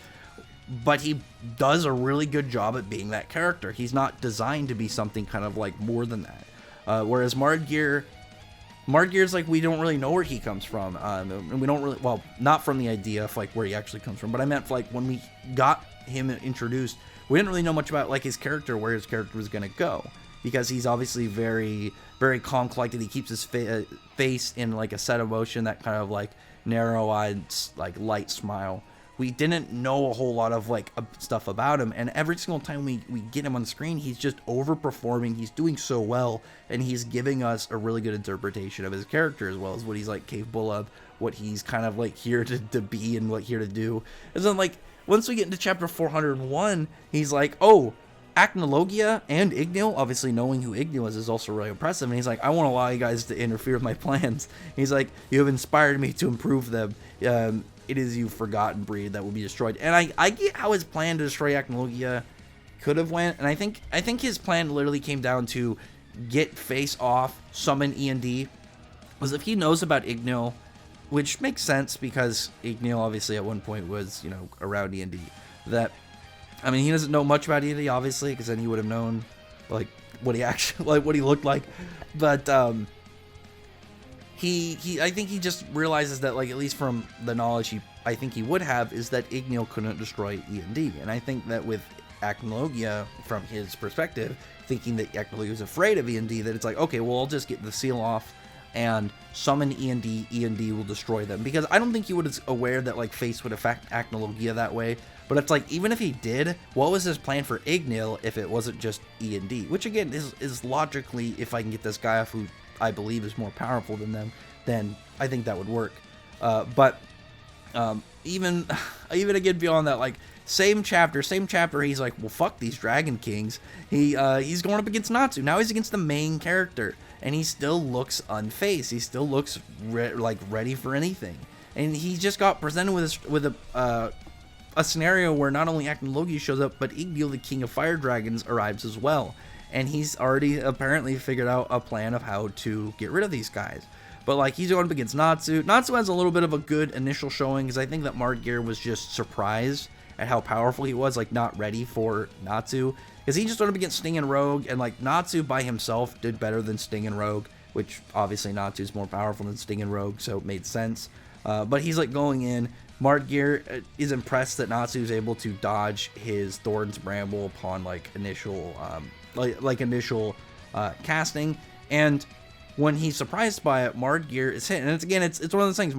but he does a really good job at being that character. He's not designed to be something kind of like more than that. Whereas Geer's like, we don't really know where he comes from, and we don't really, well, not from the idea of like where he actually comes from, but I meant like when we got him introduced, we didn't really know much about like his character, where his character was going to go, because he's obviously very, very calm, collected. He keeps his face in like a set of motion, that kind of like narrow-eyed, like light smile. We didn't know a whole lot of like stuff about him, and every single time we get him on screen, he's just overperforming. He's doing so well, and he's giving us a really good interpretation of his character, as well as what he's like capable of, what he's kind of like here to be and what here to do. And then like once we get into chapter 401, he's like, oh, Acnologia and Ignil, obviously knowing who Ignil is also really impressive. And he's like, I won't allow you guys to interfere with my plans. He's like, you have inspired me to improve them. It is you forgotten breed that will be destroyed. And I get how his plan to destroy Acnologia could have went. And I think his plan literally came down to get face off, summon E&D. Was if he knows about Ignil, which makes sense because Ignil obviously at one point was, around E&D. That, I mean, he doesn't know much about E&D obviously, because then he would have known like what he actually what he looked like. But he I think he just realizes that, like, at least from the knowledge I think he would have, is that Ignil couldn't destroy E&D. And I think that with Acnologia, from his perspective, thinking that Acnologia was afraid of E&D, that it's like, okay, well, I'll just get the seal off and summon E&D. E&D will destroy them. Because I don't think he was aware that, like, Face would affect Acnologia that way. But it's like, even if he did, what was his plan for Ignil if it wasn't just E&D? Which, again, is logically, if I can get this guy off who I believe is more powerful than them, then I think that would work. But even again, beyond that, like, same chapter, he's like, well, fuck these Dragon Kings. He's going up against Natsu. Now he's against the main character, and he still looks unfazed. He still looks ready for anything. And he just got presented with a scenario where not only Acnologia shows up, but Ignil, the King of Fire Dragons, arrives as well. And he's already apparently figured out a plan of how to get rid of these guys. But, like, he's going up against Natsu. Natsu has a little bit of a good initial showing, because I think that Geer was just surprised at how powerful he was, like, not ready for Natsu. Because he just went up against Sting and Rogue, and, like, Natsu by himself did better than Sting and Rogue, which obviously Natsu's more powerful than Sting and Rogue, so it made sense. But he's, like, going in. Geer is impressed that Natsu is able to dodge his Thorn's Bramble upon, like, initial casting. And when he's surprised by it, Geer is hit. And it's one of those things.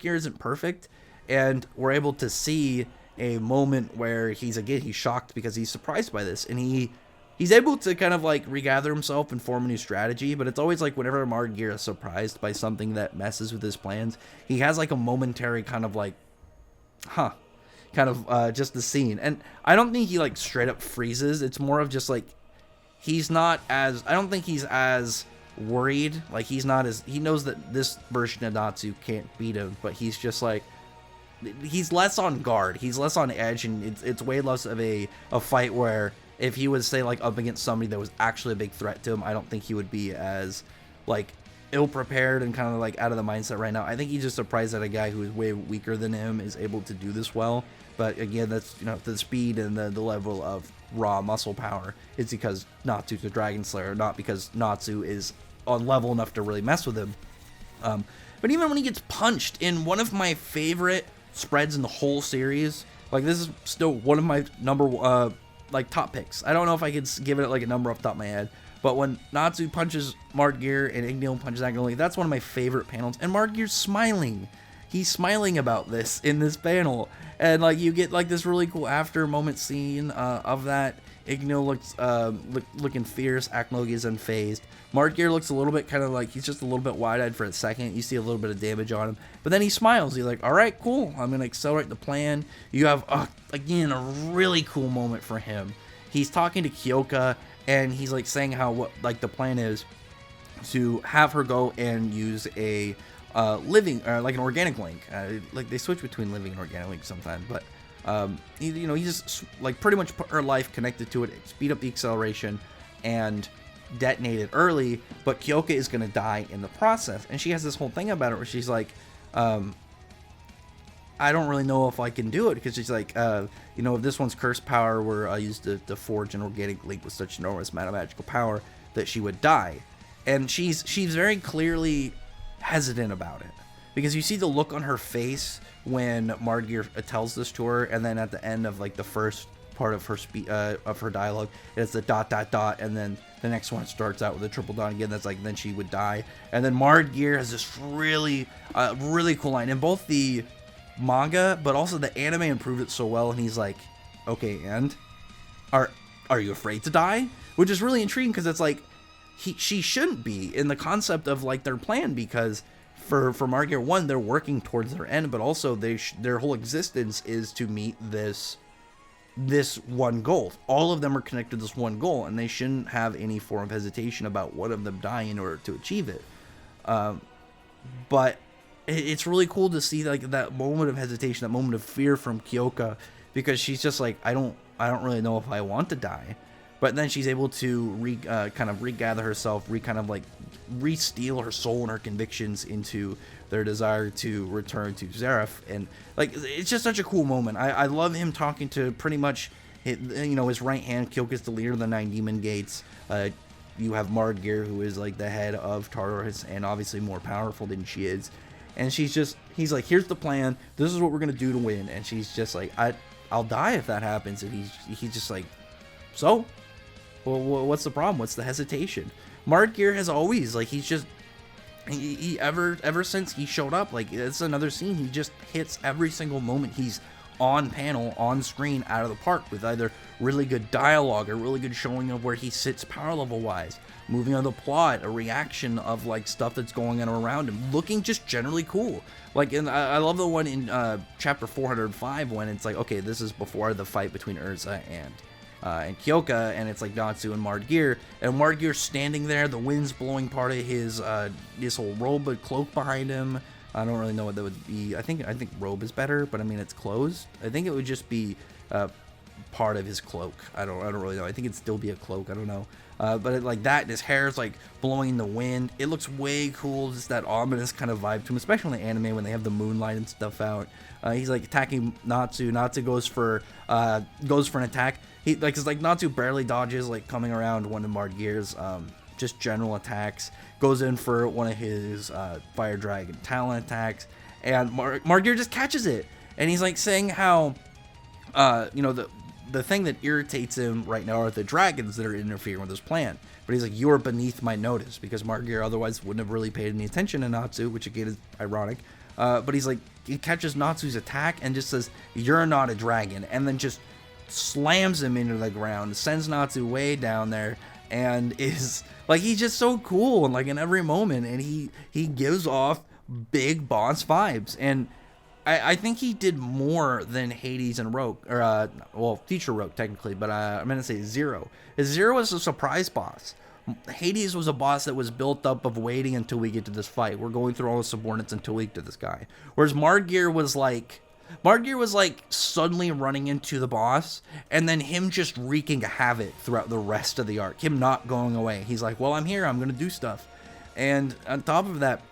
Geer isn't perfect, and we're able to see a moment where he's shocked because he's surprised by this, and he's able to kind of like regather himself and form a new strategy. But it's always like whenever Geer is surprised by something that messes with his plans, he has like a momentary kind of like, just the scene. And I don't think he like straight up freezes. It's more of just like, I don't think he's as worried. Like, he knows that this version of Natsu can't beat him, but he's just like, he's less on guard, he's less on edge, and it's way less of a fight where if he was, say, like up against somebody that was actually a big threat to him, I don't think he would be as like ill-prepared and kind of like out of the mindset right now. I think he's just surprised that a guy who is way weaker than him is able to do this well. But again, that's, the speed and the level of raw muscle power is because Natsu's a Dragon Slayer, not because Natsu is on level enough to really mess with him. But even when he gets punched in one of my favorite spreads in the whole series, like, this is still one of my top picks. I don't know if I could give it like a number off the top of my head, but when Natsu punches Geer and Ignil punches Acnologia, that's one of my favorite panels. And Geer's smiling. He's smiling about this in this panel, and like you get like this really cool after moment scene of that. Ignil looks looking fierce. Acnologia's unfazed. Geer looks a little bit kind of like he's just a little bit wide-eyed for a second. You see a little bit of damage on him, but then he smiles. He's like, all right, cool, I'm gonna accelerate the plan. You have again a really cool moment for him. He's talking to Kyoka, and he's like saying how what like the plan is to have her go and use a living like an organic link. Like, they switch between living and organic link sometimes, but he just like pretty much put her life connected to it, speed up the acceleration, and detonate it early. But Kyoka is going to die in the process, and she has this whole thing about it where she's like, I don't really know if I can do it, because she's like, if this one's curse power were used to forge an organic link with such enormous amount of magical power, that she would die. And she's very clearly hesitant about it, because you see the look on her face when Geer tells this to her, and then at the end of like the first part of her dialogue, it's the ... and then the next one starts out with a triple dot again. That's like, then she would die. And then Geer has this really cool line in both the manga, but also the anime improved it so well. And he's like, okay, and are you afraid to die? Which is really intriguing, because it's like, she shouldn't be in the concept of like their plan, because for Margir, one, they're working towards their end, but also their whole existence is to meet this one goal. All of them are connected to this one goal, and they shouldn't have any form of hesitation about one of them dying in order to achieve it. But it's really cool to see like that moment of hesitation, that moment of fear from Kyoka, because she's just like, I don't really know if I want to die. But then she's able to kind of regather herself, re-steal her soul and her convictions into their desire to return to Zeref. And like, it's just such a cool moment. I love him talking to pretty much, his right hand. Kyoka's the leader of the 9 demon gates. You have Margir, who is like the head of Tartarus and obviously more powerful than she is. And he's like, here's the plan. This is what we're going to do to win. And she's just like, I'll die if that happens. And he's just like, so? Well, what's the problem? What's the hesitation? Margir has always, like, ever since he showed up, like, it's another scene. He just hits every single moment he's on panel, on screen, out of the park with either really good dialogue, or really good showing of where he sits power level wise, moving on the plot, a reaction of like stuff that's going on around him, looking just generally cool. Like, and I love the one in chapter 405 when it's like, okay, this is before the fight between Urza and Kyoka, and it's like Natsu and Margir, and Margir's standing there, the wind's blowing part of his whole robe, but cloak behind him. I don't really know what that would be. I think robe is better, but I mean, it's clothes. I think it would just be part of his cloak. I don't really know. I think it'd still be a cloak. I don't know. But like that, and his hair is like blowing in the wind. It looks way cool. Just that ominous kind of vibe to him, especially in the anime when they have the moonlight and stuff out. He's like attacking Natsu. Natsu goes for an attack. It's like Natsu barely dodges, like coming around one of Margir's just general attacks. Goes in for one of his Fire Dragon talent attacks, and Margir just catches it. And he's like saying how, the thing that irritates him right now are the dragons that are interfering with his plan. But he's like, you're beneath my notice, because Margir otherwise wouldn't have really paid any attention to Natsu, which again is ironic. But he's like, he catches Natsu's attack and just says, you're not a dragon, and then just slams him into the ground, sends Natsu way down there, and is like, he's just so cool and like in every moment, and he gives off big boss vibes. And I think he did more than Hades and Rogue, or Future Rogue technically, but I'm gonna say Zero. Zero was a surprise boss. Hades was a boss that was built up of waiting until we get to this fight. We're going through all the subordinates until we get to this guy. Whereas Margir was like suddenly running into the boss, and then him just wreaking havoc throughout the rest of the arc. Him not going away. He's like, well, I'm here. I'm gonna do stuff. And on top of that,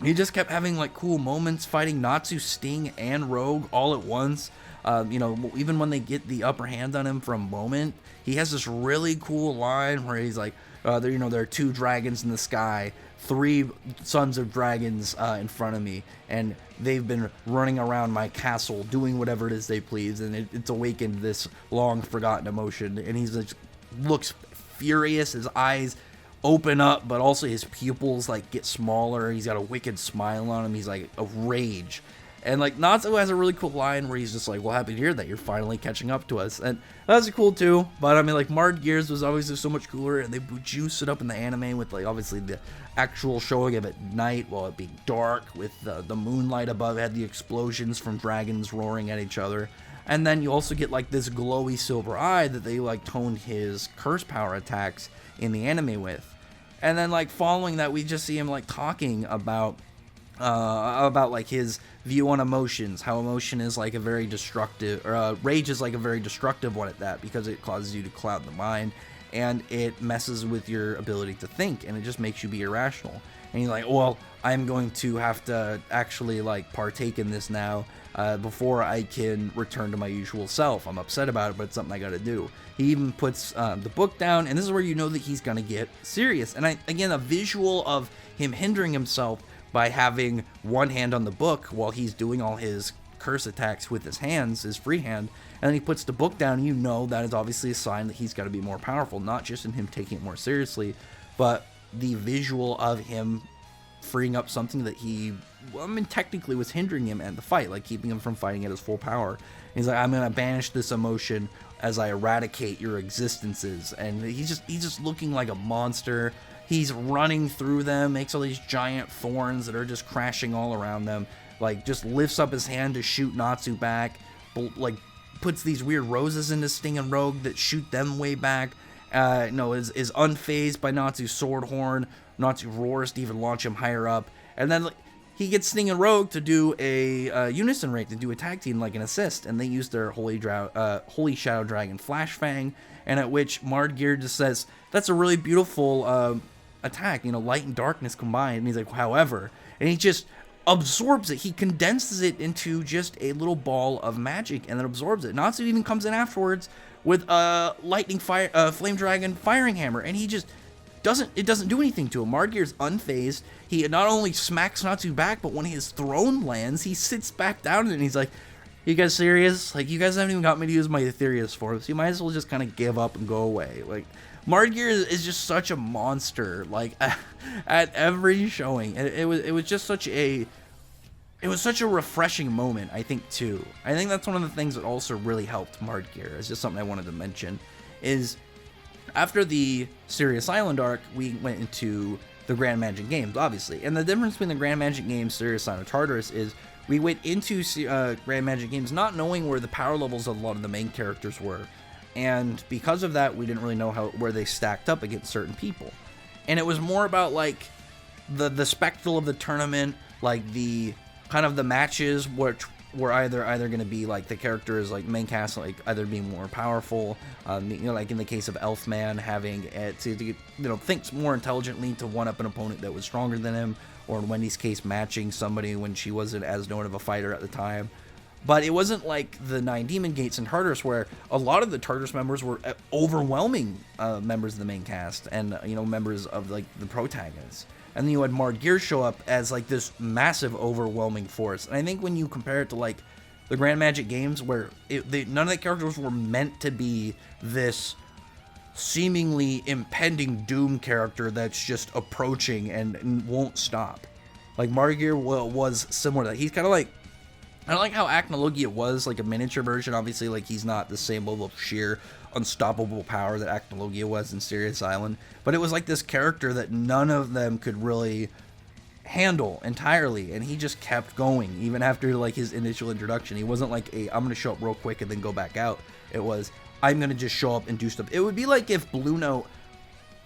he just kept having like cool moments fighting Natsu, Sting, and Rogue all at once. Even when they get the upper hand on him from Moment, he has this really cool line where he's like, there are 2 dragons in the sky, 3 sons of dragons in front of me, and they've been running around my castle doing whatever it is they please, and it's awakened this long forgotten emotion. And he's like, looks furious, his eyes open up, but also his pupils like get smaller. He's got a wicked smile on him. He's like a rage. And like Natsu has a really cool line where he's just like, well, happy to hear that you're finally catching up to us. And that's cool too. But I mean, like, Margir's was obviously so much cooler, and they juice it up in the anime with like obviously the actual showing of it at night while it being dark, with the moonlight above had the explosions from dragons roaring at each other. And then you also get like this glowy silver eye that they like toned his curse power attacks in the anime with. And then like following that, we just see him like talking about like his view on emotions, how emotion is like a very destructive, or rage is like a very destructive one at that, because it causes you to cloud the mind, and it messes with your ability to think, and it just makes you be irrational. And he's like, well, I'm going to have to actually like partake in this now before I can return to my usual self. I'm upset about it, but it's something I gotta do. He even puts the book down, and this is where you know that he's gonna get serious. And again, a visual of him hindering himself by having one hand on the book while he's doing all his curse attacks with his hands, his free hand, and then he puts the book down. You know that is obviously a sign that he's got to be more powerful, not just in him taking it more seriously, but the visual of him freeing up something that technically was hindering him at the fight, like keeping him from fighting at his full power. And he's like, I'm gonna banish this emotion as I eradicate your existences. And he's just looking like a monster. He's running through them, makes all these giant thorns that are just crashing all around them. Like, just lifts up his hand to shoot Natsu back. Like, puts these weird roses into Sting and Rogue that shoot them way back. Is unfazed by Natsu's sword horn. Natsu roars to even launch him higher up. And then he gets Sting and Rogue to do a unison rate, to do a tag team, like an assist. And they use their Holy Shadow Dragon Flash Fang. And at which Geer just says, that's a really beautiful attack, light and darkness combined. And he's like, however. And he just absorbs it. He condenses it into just a little ball of magic and then absorbs it. Natsu even comes in afterwards with a flame dragon firing hammer, and he just doesn't do anything to him. Geer's unfazed. He not only smacks Natsu back, but when his throne lands, he sits back down and he's like, you guys serious? Like, you guys haven't even got me to use my Ethereus form, so you might as well just kind of give up and go away. Like, Geer is just such a monster, like, at every showing. And it was just such a refreshing moment, I think, too. I think that's one of the things that also really helped Geer. It's just something I wanted to mention, is after the Sirius Island arc, we went into the Grand Magic Games, obviously. And the difference between the Grand Magic Games, Sirius Island, Tartarus is we went into Grand Magic Games not knowing where the power levels of a lot of the main characters were. And because of that, we didn't really know where they stacked up against certain people. And it was more about, like, the spectacle of the tournament, like the kind of the matches, which were either going to be like the characters, like main cast, like either being more powerful, like in the case of Elfman having to thinks more intelligently to one up an opponent that was stronger than him, or in Wendy's case, matching somebody when she wasn't as known of a fighter at the time. But it wasn't like the 9 Demon Gates in Tartarus, where a lot of the Tartarus members were overwhelming members of the main cast and members of like the protagonists. And then you had Geer show up as like this massive, overwhelming force. And I think when you compare it to like the Grand Magic Games, where none of the characters were meant to be this seemingly impending doom character that's just approaching and won't stop. Like Geer was similar to that. He's kind of like, I don't like how Acnologia was like a miniature version. Obviously, like he's not the same level of sheer unstoppable power that Acnologia was in Sirius Island, but it was like this character that none of them could really handle entirely, and he just kept going even after like his initial introduction. He wasn't like I'm gonna show up real quick and then go back out. It was, I'm gonna just show up and do stuff. It would be like if Blue Note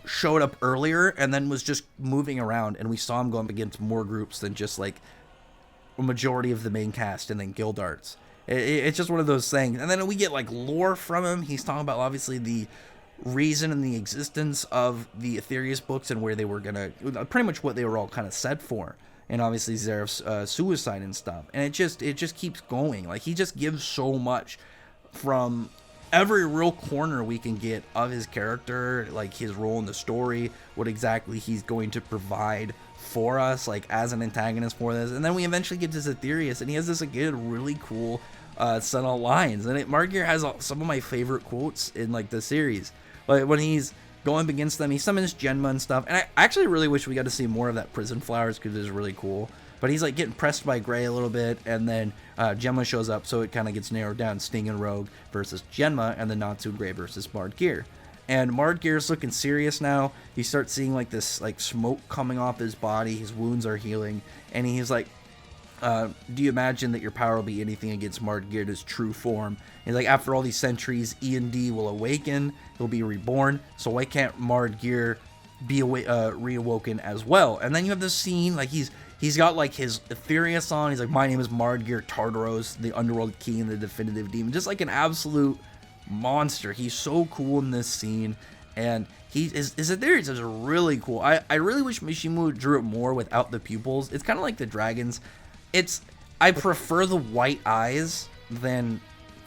showed up earlier and then was just moving around, and we saw him going up against more groups than just like a majority of the main cast and then guild arts. It's just one of those things. And then we get like lore from him. He's talking about obviously the reason and the existence of the Aetherius books and where they were gonna, pretty much what they were all kind of set for. And obviously Zeref's suicide and stuff. And it just keeps going. Like, he just gives so much from every real corner we can get of his character, like his role in the story, what exactly he's going to provide for us, like as an antagonist for this. And then we eventually get to Aetherius, and he has this again really cool set of lines. And Geer has some of my favorite quotes in like the series. Like when he's going up against them, he summons Genma and stuff. And I actually really wish we got to see more of that Prison Flowers, because it is really cool. But he's like getting pressed by Gray a little bit, and then Genma shows up, so it kind of gets narrowed down. Sting and Rogue versus Genma, and then Natsu and Gray versus Geer. And Geer's looking serious now. You start seeing like this like smoke coming off his body. His wounds are healing, and he's like, do you imagine that your power will be anything against Geer's true form? He's like, after all these centuries, E&D will awaken. He'll be reborn. So why can't Geer be reawoken as well? And then you have this scene, like he's got like his Aetherius on. He's like, my name is Geer Tartaros, the Underworld King, the definitive demon. Just like an absolute monster. He's so cool in this scene, and his Aetherius is really cool. I really wish Mishimu drew it more without the pupils. It's kind of like the dragons. I prefer the white eyes than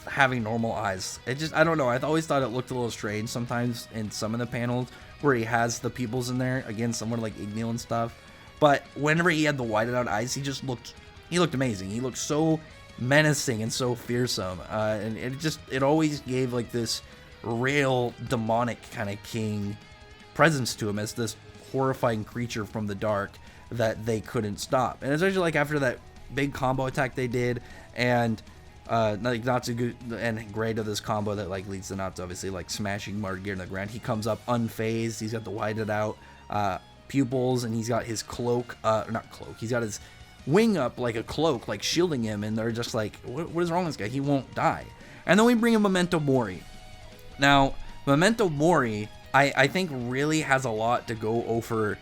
having normal eyes. I don't know. I always thought it looked a little strange sometimes in some of the panels where he has the pupils in there. Again, someone like Igneel and stuff. But whenever he had the whited out eyes, he looked amazing. He looked so menacing and so fearsome. And it always gave like this real demonic kind of king presence to him as this horrifying creature from the dark that they couldn't stop. And especially like after that big combo attack they did, and like Natsu and Gray to this combo that like leads to Natsu obviously like smashing Geer in the ground. He comes up unfazed. He's got the whited out pupils, and he's got his cloak, not cloak, he's got his wing up like a cloak, like shielding him, and they're just like, what is wrong with this guy? He won't die. And then we bring in Memento Mori. Now, Memento Mori, I think really has a lot to go over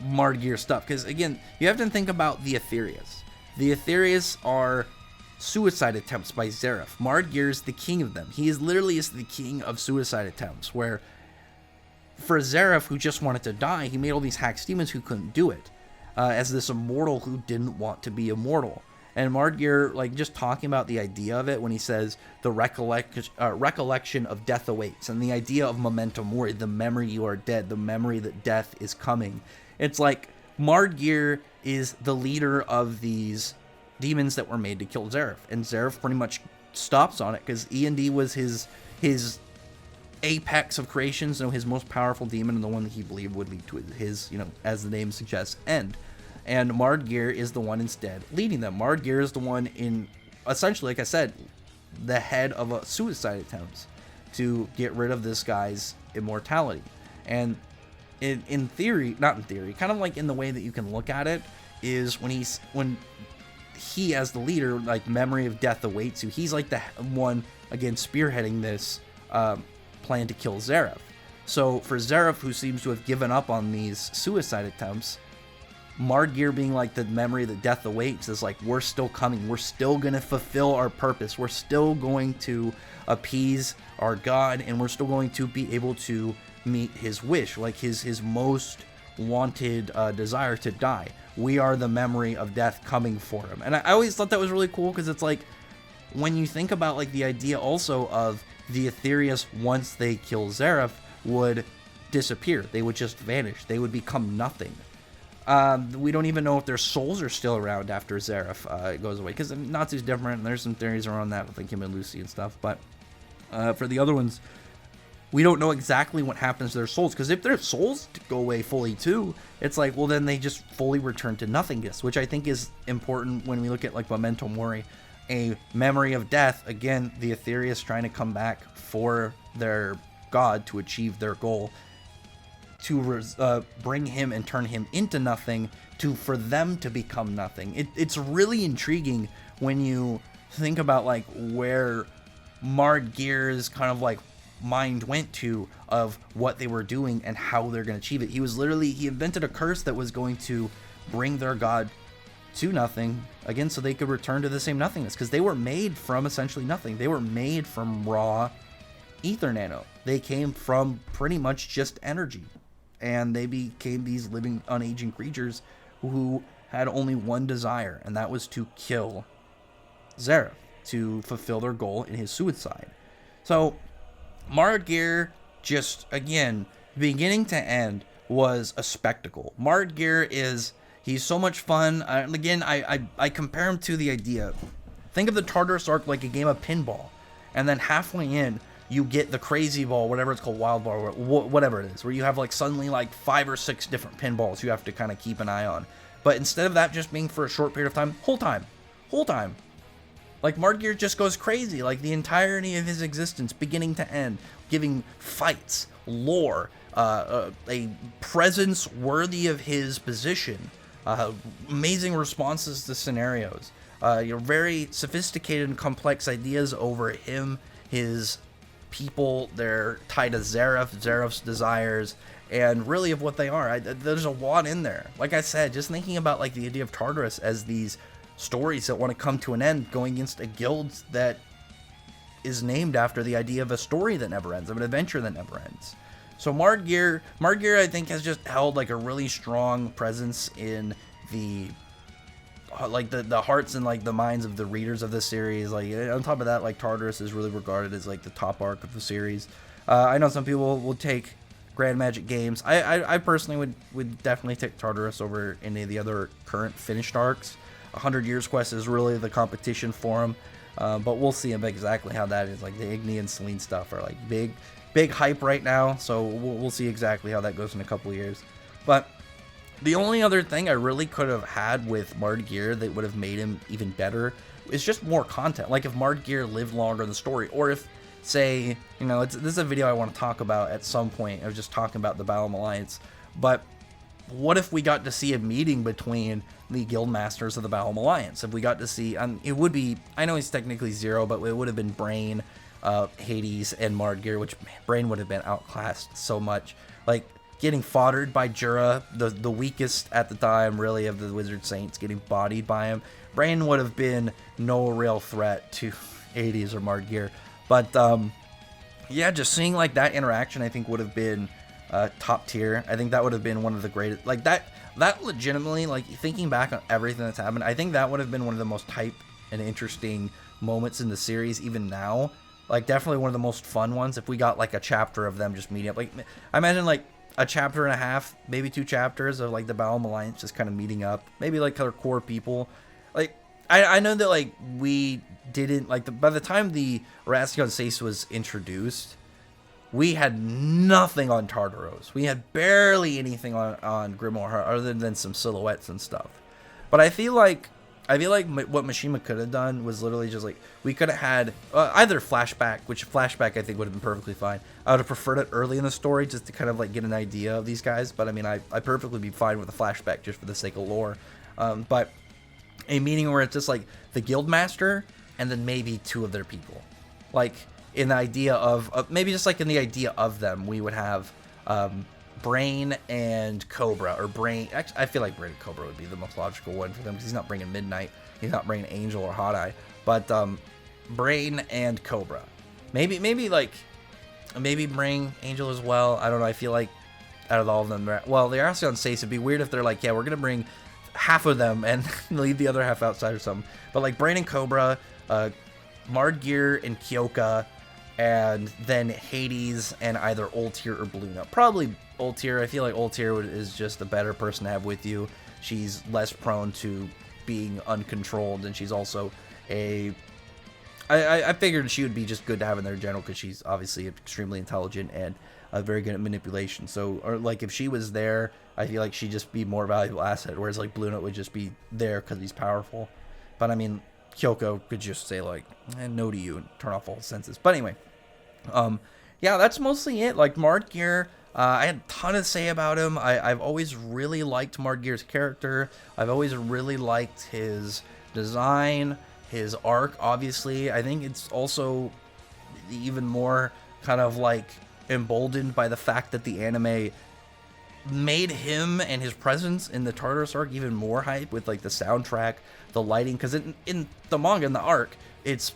Geer stuff, because again, you have to think about the Aetherius. The Aetherius are suicide attempts by Zeref. Geer is the king of them. He is literally the king of suicide attempts, where for Zeref, who just wanted to die, he made all these Hax demons who couldn't do it, as this immortal who didn't want to be immortal. And Geer, like, just talking about the idea of it when he says the recollection of death awaits, and the idea of Memento Mori, the memory you are dead, the memory that death is coming. It's like Geer is the leader of these demons that were made to kill Zeref, and Zeref pretty much stops on it, because E&D was his apex of creations, his most powerful demon, and the one that he believed would lead to his, as the name suggests, end. And Geer is the one instead leading them. Geer is the one in, essentially, like I said, the head of a suicide attempts to get rid of this guy's immortality. And in theory, not in theory, kind of like in the way that you can look at it, is when he as the leader, like, memory of death awaits you, he's like the one, again, spearheading this plan to kill Zeref. So for Zeref, who seems to have given up on these suicide attempts, Geer being like the memory that death awaits is like, we're still coming, we're still going to fulfill our purpose, we're still going to appease our god, and we're still going to be able to meet his wish, like his most wanted desire to die. We are the memory of death coming for him. And I always thought that was really cool, because it's like, when you think about like the idea also of the Aetherius, once they kill Zeref, would disappear, they would just vanish, they would become nothing. We don't even know if their souls are still around after Zeref goes away, because Natsu's different, and there's some theories around that with like him and Lucy and stuff. But for the other ones, we don't know exactly what happens to their souls, because if their souls go away fully too, it's like, well, then they just fully return to nothingness, which I think is important when we look at like Memento Mori, a memory of death. Again, the Aetherius trying to come back for their god to achieve their goal, to bring him and turn him into nothing, for them to become nothing. It's really intriguing when you think about like where Geer's kind of like mind went to of what they were doing and how they're going to achieve it. He invented a curse that was going to bring their god to nothing again, so they could return to the same nothingness, because they were made from essentially nothing. They were made from raw ether nano. They came from pretty much just energy, and they became these living, unaging creatures who had only one desire, and that was to kill Zeref, to fulfill their goal in his suicide. So Geer, just again, beginning to end, was a spectacle. Geer he's so much fun. Again, I compare him to the idea. Think of the Tartarus arc like a game of pinball, and then halfway in, you get the crazy ball, whatever it's called, wild ball, whatever it is, where you have like suddenly like 5 or 6 different pinballs you have to kind of keep an eye on. But instead of that just being for a short period of time, whole time, like Geer just goes crazy, like the entirety of his existence, beginning to end, giving fights, lore, a presence worthy of his position, amazing responses to scenarios, very sophisticated and complex ideas over him, his people, they're tied to Zeref's desires, and really of what they are. There's a lot in there. Like I said, just thinking about like the idea of Tartarus as these stories that want to come to an end, going against a guild that is named after the idea of a story that never ends, of an adventure that never ends. So Geer, I think, has just held like a really strong presence in the hearts and like the minds of the readers of the series. Like on top of that, like Tartarus is really regarded as like the top arc of the series. I know some people will take Grand Magic Games. I personally would definitely take Tartarus over any of the other current finished arcs. 100 Years Quest is really the competition for him, but we'll see exactly how that is. Like the Igni and Selene stuff are like big hype right now, so we'll see exactly how that goes in a couple of years. But the only other thing I really could have had with Geer that would have made him even better is just more content. Like if Geer lived longer in the story, or if, say, this is a video I want to talk about at some point. I was just talking about the Balam Alliance, But what if we got to see a meeting between the guild masters of the Balam Alliance? If we got to see, it would be, I know he's technically Zero, but it would have been Brain, Hades, and Geer, which man, Brain would have been outclassed so much. Like, getting foddered by Jura, the weakest at the time, really, of the Wizard Saints, getting bodied by him. Brain would have been no real threat to Hades or Geer. But, yeah, just seeing, like, that interaction, I think, would have been top tier. I think that would have been one of the greatest, like, that legitimately, like, thinking back on everything that's happened, I think that would have been one of the most hype and interesting moments in the series, even now. Like, definitely one of the most fun ones, if we got, like, a chapter of them just meeting up. Like, I imagine, like, a chapter and a half, maybe 2 chapters of, like, the Balam Alliance just kind of meeting up. Maybe, like, their core people. Like, I know that, like, we didn't, like, by the time the Rassion Sace was introduced, we had nothing on Tartaros. We had barely anything on Grimoire other than some silhouettes and stuff. But I feel like what Mishima could have done was literally just, like, we could have had either flashback, which flashback I think would have been perfectly fine. I would have preferred it early in the story just to kind of, like, get an idea of these guys. But I mean, I perfectly be fine with a flashback just for the sake of lore. But a meeting where it's just like the guild master and then maybe 2 of their people, like, in the idea of maybe just like in the idea of them, we would have Brain and Cobra, or Brain. Actually, I feel like Brain and Cobra would be the most logical one for them because he's not bringing Midnight, he's not bringing Angel or Hot Eye, but Brain and Cobra, maybe bring Angel as well. I don't know. I feel like out of all of them, well, the Rassion Sace, it'd be weird if they're like, yeah, we're gonna bring half of them and leave the other half outside or something. But like Brain and Cobra, Geer and Kyoka, and then Hades and either Ultir or Bluna. Probably Ultir. I feel like Ultir is just a better person to have with you. She's less prone to being uncontrolled, and she's also I figured she would be just good to have in there in general because she's obviously extremely intelligent and very good at manipulation. So, or like if she was there, I feel like she'd just be more valuable asset, whereas like Bluna would just be there because he's powerful. But I mean, Kyoko could just say like, no to you and turn off all senses. But anyway, yeah, that's mostly it. Like Geer, I had a ton to say about him. I've always really liked Geer's character. I've always really liked his design, his arc, obviously. I think it's also even more kind of like emboldened by the fact that the anime made him and his presence in the Tartarus arc even more hype with like the soundtrack, the lighting, because in the manga, in the arc, it's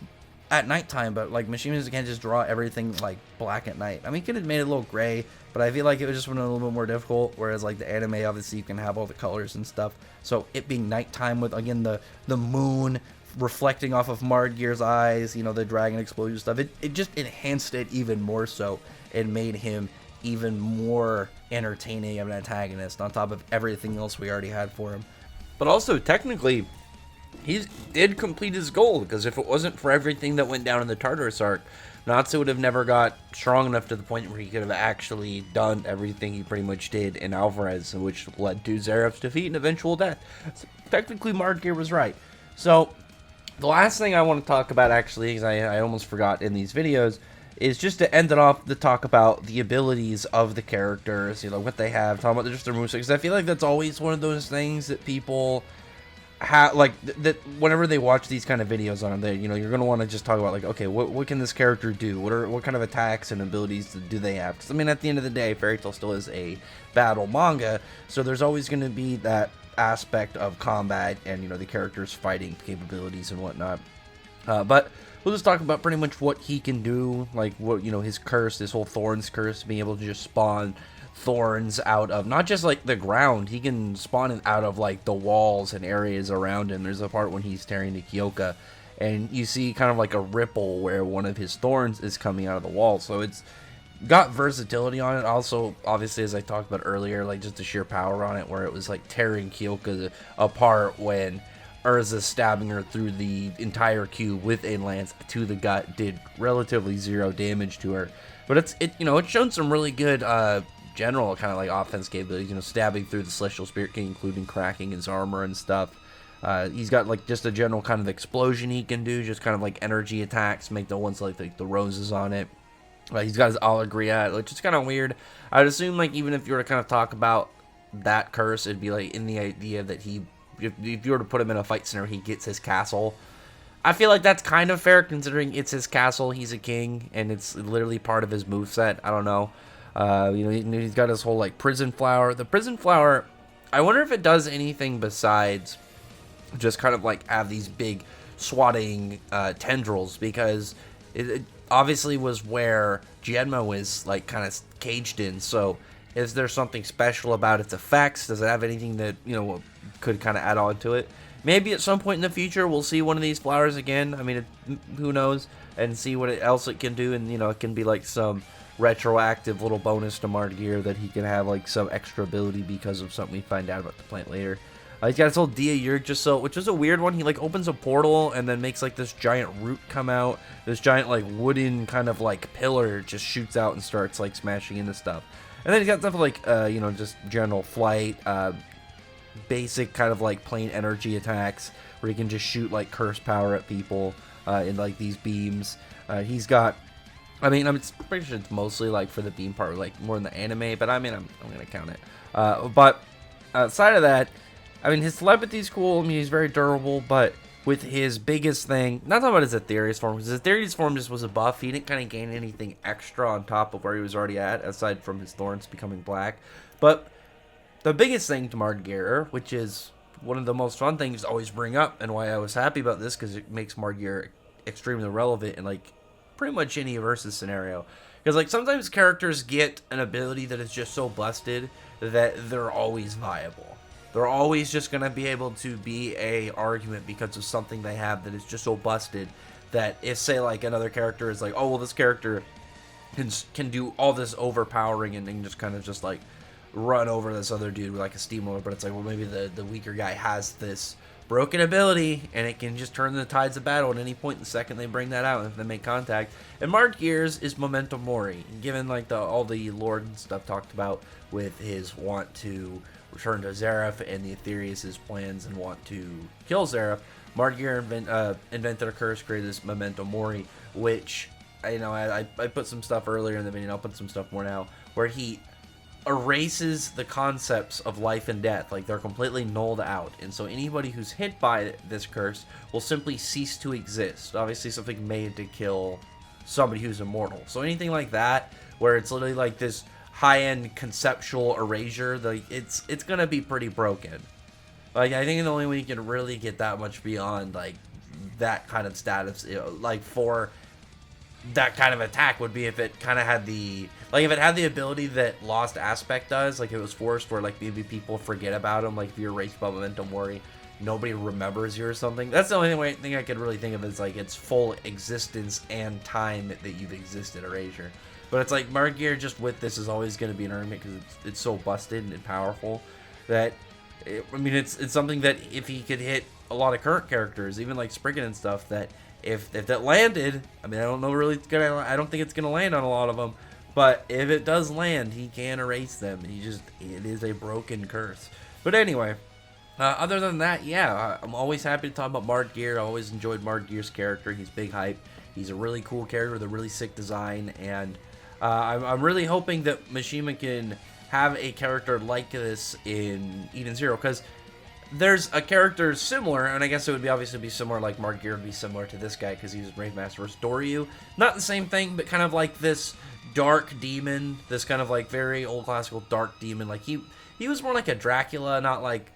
at nighttime, but like Mishima can't just draw everything like black at night. I mean, he could have made it a little gray, but I feel like it was just a little bit more difficult, whereas like the anime, obviously you can have all the colors and stuff. So it being nighttime with, again, the moon reflecting off of Geer's eyes, you know, the dragon explosion stuff, it just enhanced it even more so and made him even more entertaining of an antagonist on top of everything else we already had for him. But also, technically, he did complete his goal, because if it wasn't for everything that went down in the Tartarus arc, Natsu would have never got strong enough to the point where he could have actually done everything he pretty much did in Alvarez, which led to Zeref's defeat and eventual death. So technically, Geer was right. So, the last thing I want to talk about, actually, because I almost forgot in these videos, is just to end it off to talk about the abilities of the characters, you know, what they have, talk about just their moveset, because I feel like that's always one of those things that people have, like, that whenever they watch these kind of videos on there, you know, you're going to want to just talk about, like, okay, what can this character do? What kind of attacks and abilities do they have? Because, I mean, at the end of the day, Fairy Tail still is a battle manga, so there's always going to be that aspect of combat and, you know, the character's fighting capabilities and whatnot. But we'll just talk about pretty much what he can do, like what, you know, his curse, this whole Thorns curse, being able to just spawn thorns out of not just like the ground, he can spawn it out of like the walls and areas around him. There's a part when he's tearing to Kyoka, and you see kind of like a ripple where one of his thorns is coming out of the wall. So it's got versatility on it. Also, obviously, as I talked about earlier, like just the sheer power on it, where it was like tearing Kyoka apart when Urza stabbing her through the entire cube with a lance to the gut did relatively 0 damage to her. But you know, it's shown some really good general kind of like offense capabilities, you know, stabbing through the Celestial Spirit King, including cracking his armor and stuff. He's got like just a general kind of explosion he can do, just kind of like energy attacks, make the ones like the roses on it. He's got his Allegria, which is kind of weird. I'd assume, like, even if you were to kind of talk about that curse, it'd be, like, in the idea that if you were to put him in a fight scenario, he gets his castle. I feel like that's kind of fair, considering it's his castle, he's a king, and it's literally part of his moveset. I don't know. He's got his whole, like, prison flower. The prison flower, I wonder if it does anything besides just kind of, like, have these big swatting tendrils, because it obviously was where Genma was, like, kind of caged in. So is there something special about its effects? Does it have anything that, could kind of add on to it? Maybe at some point in the future we'll see one of these flowers again. I mean, who knows? And see what else it can do. And, it can be like some retroactive little bonus to Geer that he can have, like, some extra ability because of something we find out about the plant later. He's got his whole Dia Yurgiso, which is a weird one. He, like, opens a portal and then makes, like, this giant root come out. This giant, like, wooden kind of, like, pillar just shoots out and starts, like, smashing into stuff. And then he's got stuff like, just general flight, basic kind of, like, plain energy attacks where he can just shoot, like, curse power at people in, like, these beams. He's got, I'm pretty sure it's mostly, like, for the beam part, like, more in the anime, but I'm going to count it. But outside of that, his telepathy's cool. He's very durable, but with his biggest thing, not talking about his Aetherius form, because his Aetherius form just was a buff. He didn't kind of gain anything extra on top of where he was already at, aside from his thorns becoming black. But the biggest thing to Geer, which is one of the most fun things to always bring up, and why I was happy about this, because it makes Geer extremely relevant in, like, pretty much any versus scenario. Because, like, sometimes characters get an ability that is just so busted that they're always viable. They're always just going to be able to be a argument because of something they have that is just so busted that if, say, like, another character is like, oh, well, this character can do all this overpowering and then just kind of just, like, run over this other dude with, like, a steamroller, but it's like, well, maybe the weaker guy has this broken ability and it can just turn the tides of battle at any point the second they bring that out if they make contact. And Geer's is Memento Mori, given, like, all the lore and stuff talked about with his want to return to Xerath and the Aetherius' plans and want to kill Xerath. Geer invented a curse, created this Memento Mori, which, I put some stuff earlier in the video, I'll put some stuff more now, where he erases the concepts of life and death. Like, they're completely nulled out, and so anybody who's hit by this curse will simply cease to exist. Obviously something made to kill somebody who's immortal. So anything like that, where it's literally like this high-end conceptual erasure, like, it's gonna be pretty broken. Like, I think the only way you can really get that much beyond, like, that kind of status, like, for that kind of attack would be if it kind of had the, like, if it had the ability that Lost Aspect does, like, it was forced where, like, maybe people forget about him, like, if you're erased by Memento Mori, nobody remembers you or something. That's the only thing I could really think of is, like, its full existence and time that you've existed erasure. But it's like Geer just with this is always going to be an argument because it's so busted and powerful that it's something that if he could hit a lot of current characters, even like Spriggan and stuff, that if that landed, I don't know really I don't think it's gonna land on a lot of them, but if it does land, he can erase them. It is a broken curse. But anyway, other than that, yeah, I'm always happy to talk about Geer. I always enjoyed Geer's character. He's big hype. He's a really cool character with a really sick design, and I'm really hoping that Mishima can have a character like this in Eden Zero, because there's a character similar, and I guess it would obviously be similar, like Geer would be similar to this guy because he's Brave Master vs. Doryu. Not the same thing, but kind of like this dark demon, this kind of like very old classical dark demon. Like he was more like a Dracula, not like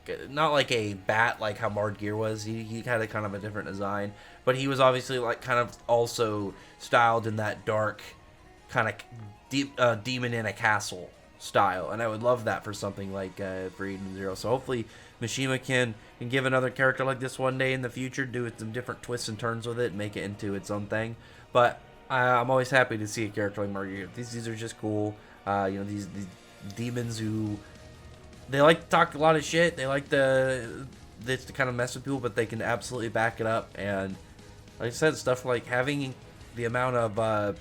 a bat like how Geer was. He had a kind of a different design, but he was obviously like kind of also styled in that dark kind of demon in a castle style, and I would love that for something like for Eden Zero. So hopefully Mishima can give another character like this one day in the future, do some different twists and turns with it, and make it into its own thing. But I'm always happy to see a character like Geer. These are just cool. These demons who they like to talk a lot of shit. They like to kind of mess with people, but they can absolutely back it up. And like I said, stuff like having the amount of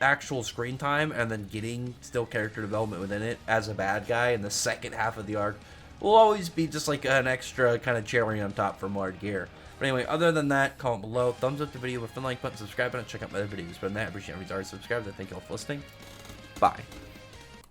actual screen time and then getting still character development within it as a bad guy in the second half of the arc will always be just like an extra kind of cherry on top for more Geer. But anyway, other than that, comment below, thumbs up the video with the like button, subscribe button, check out my other videos. But in that, I appreciate every subscribe. Thank you all for listening. Bye.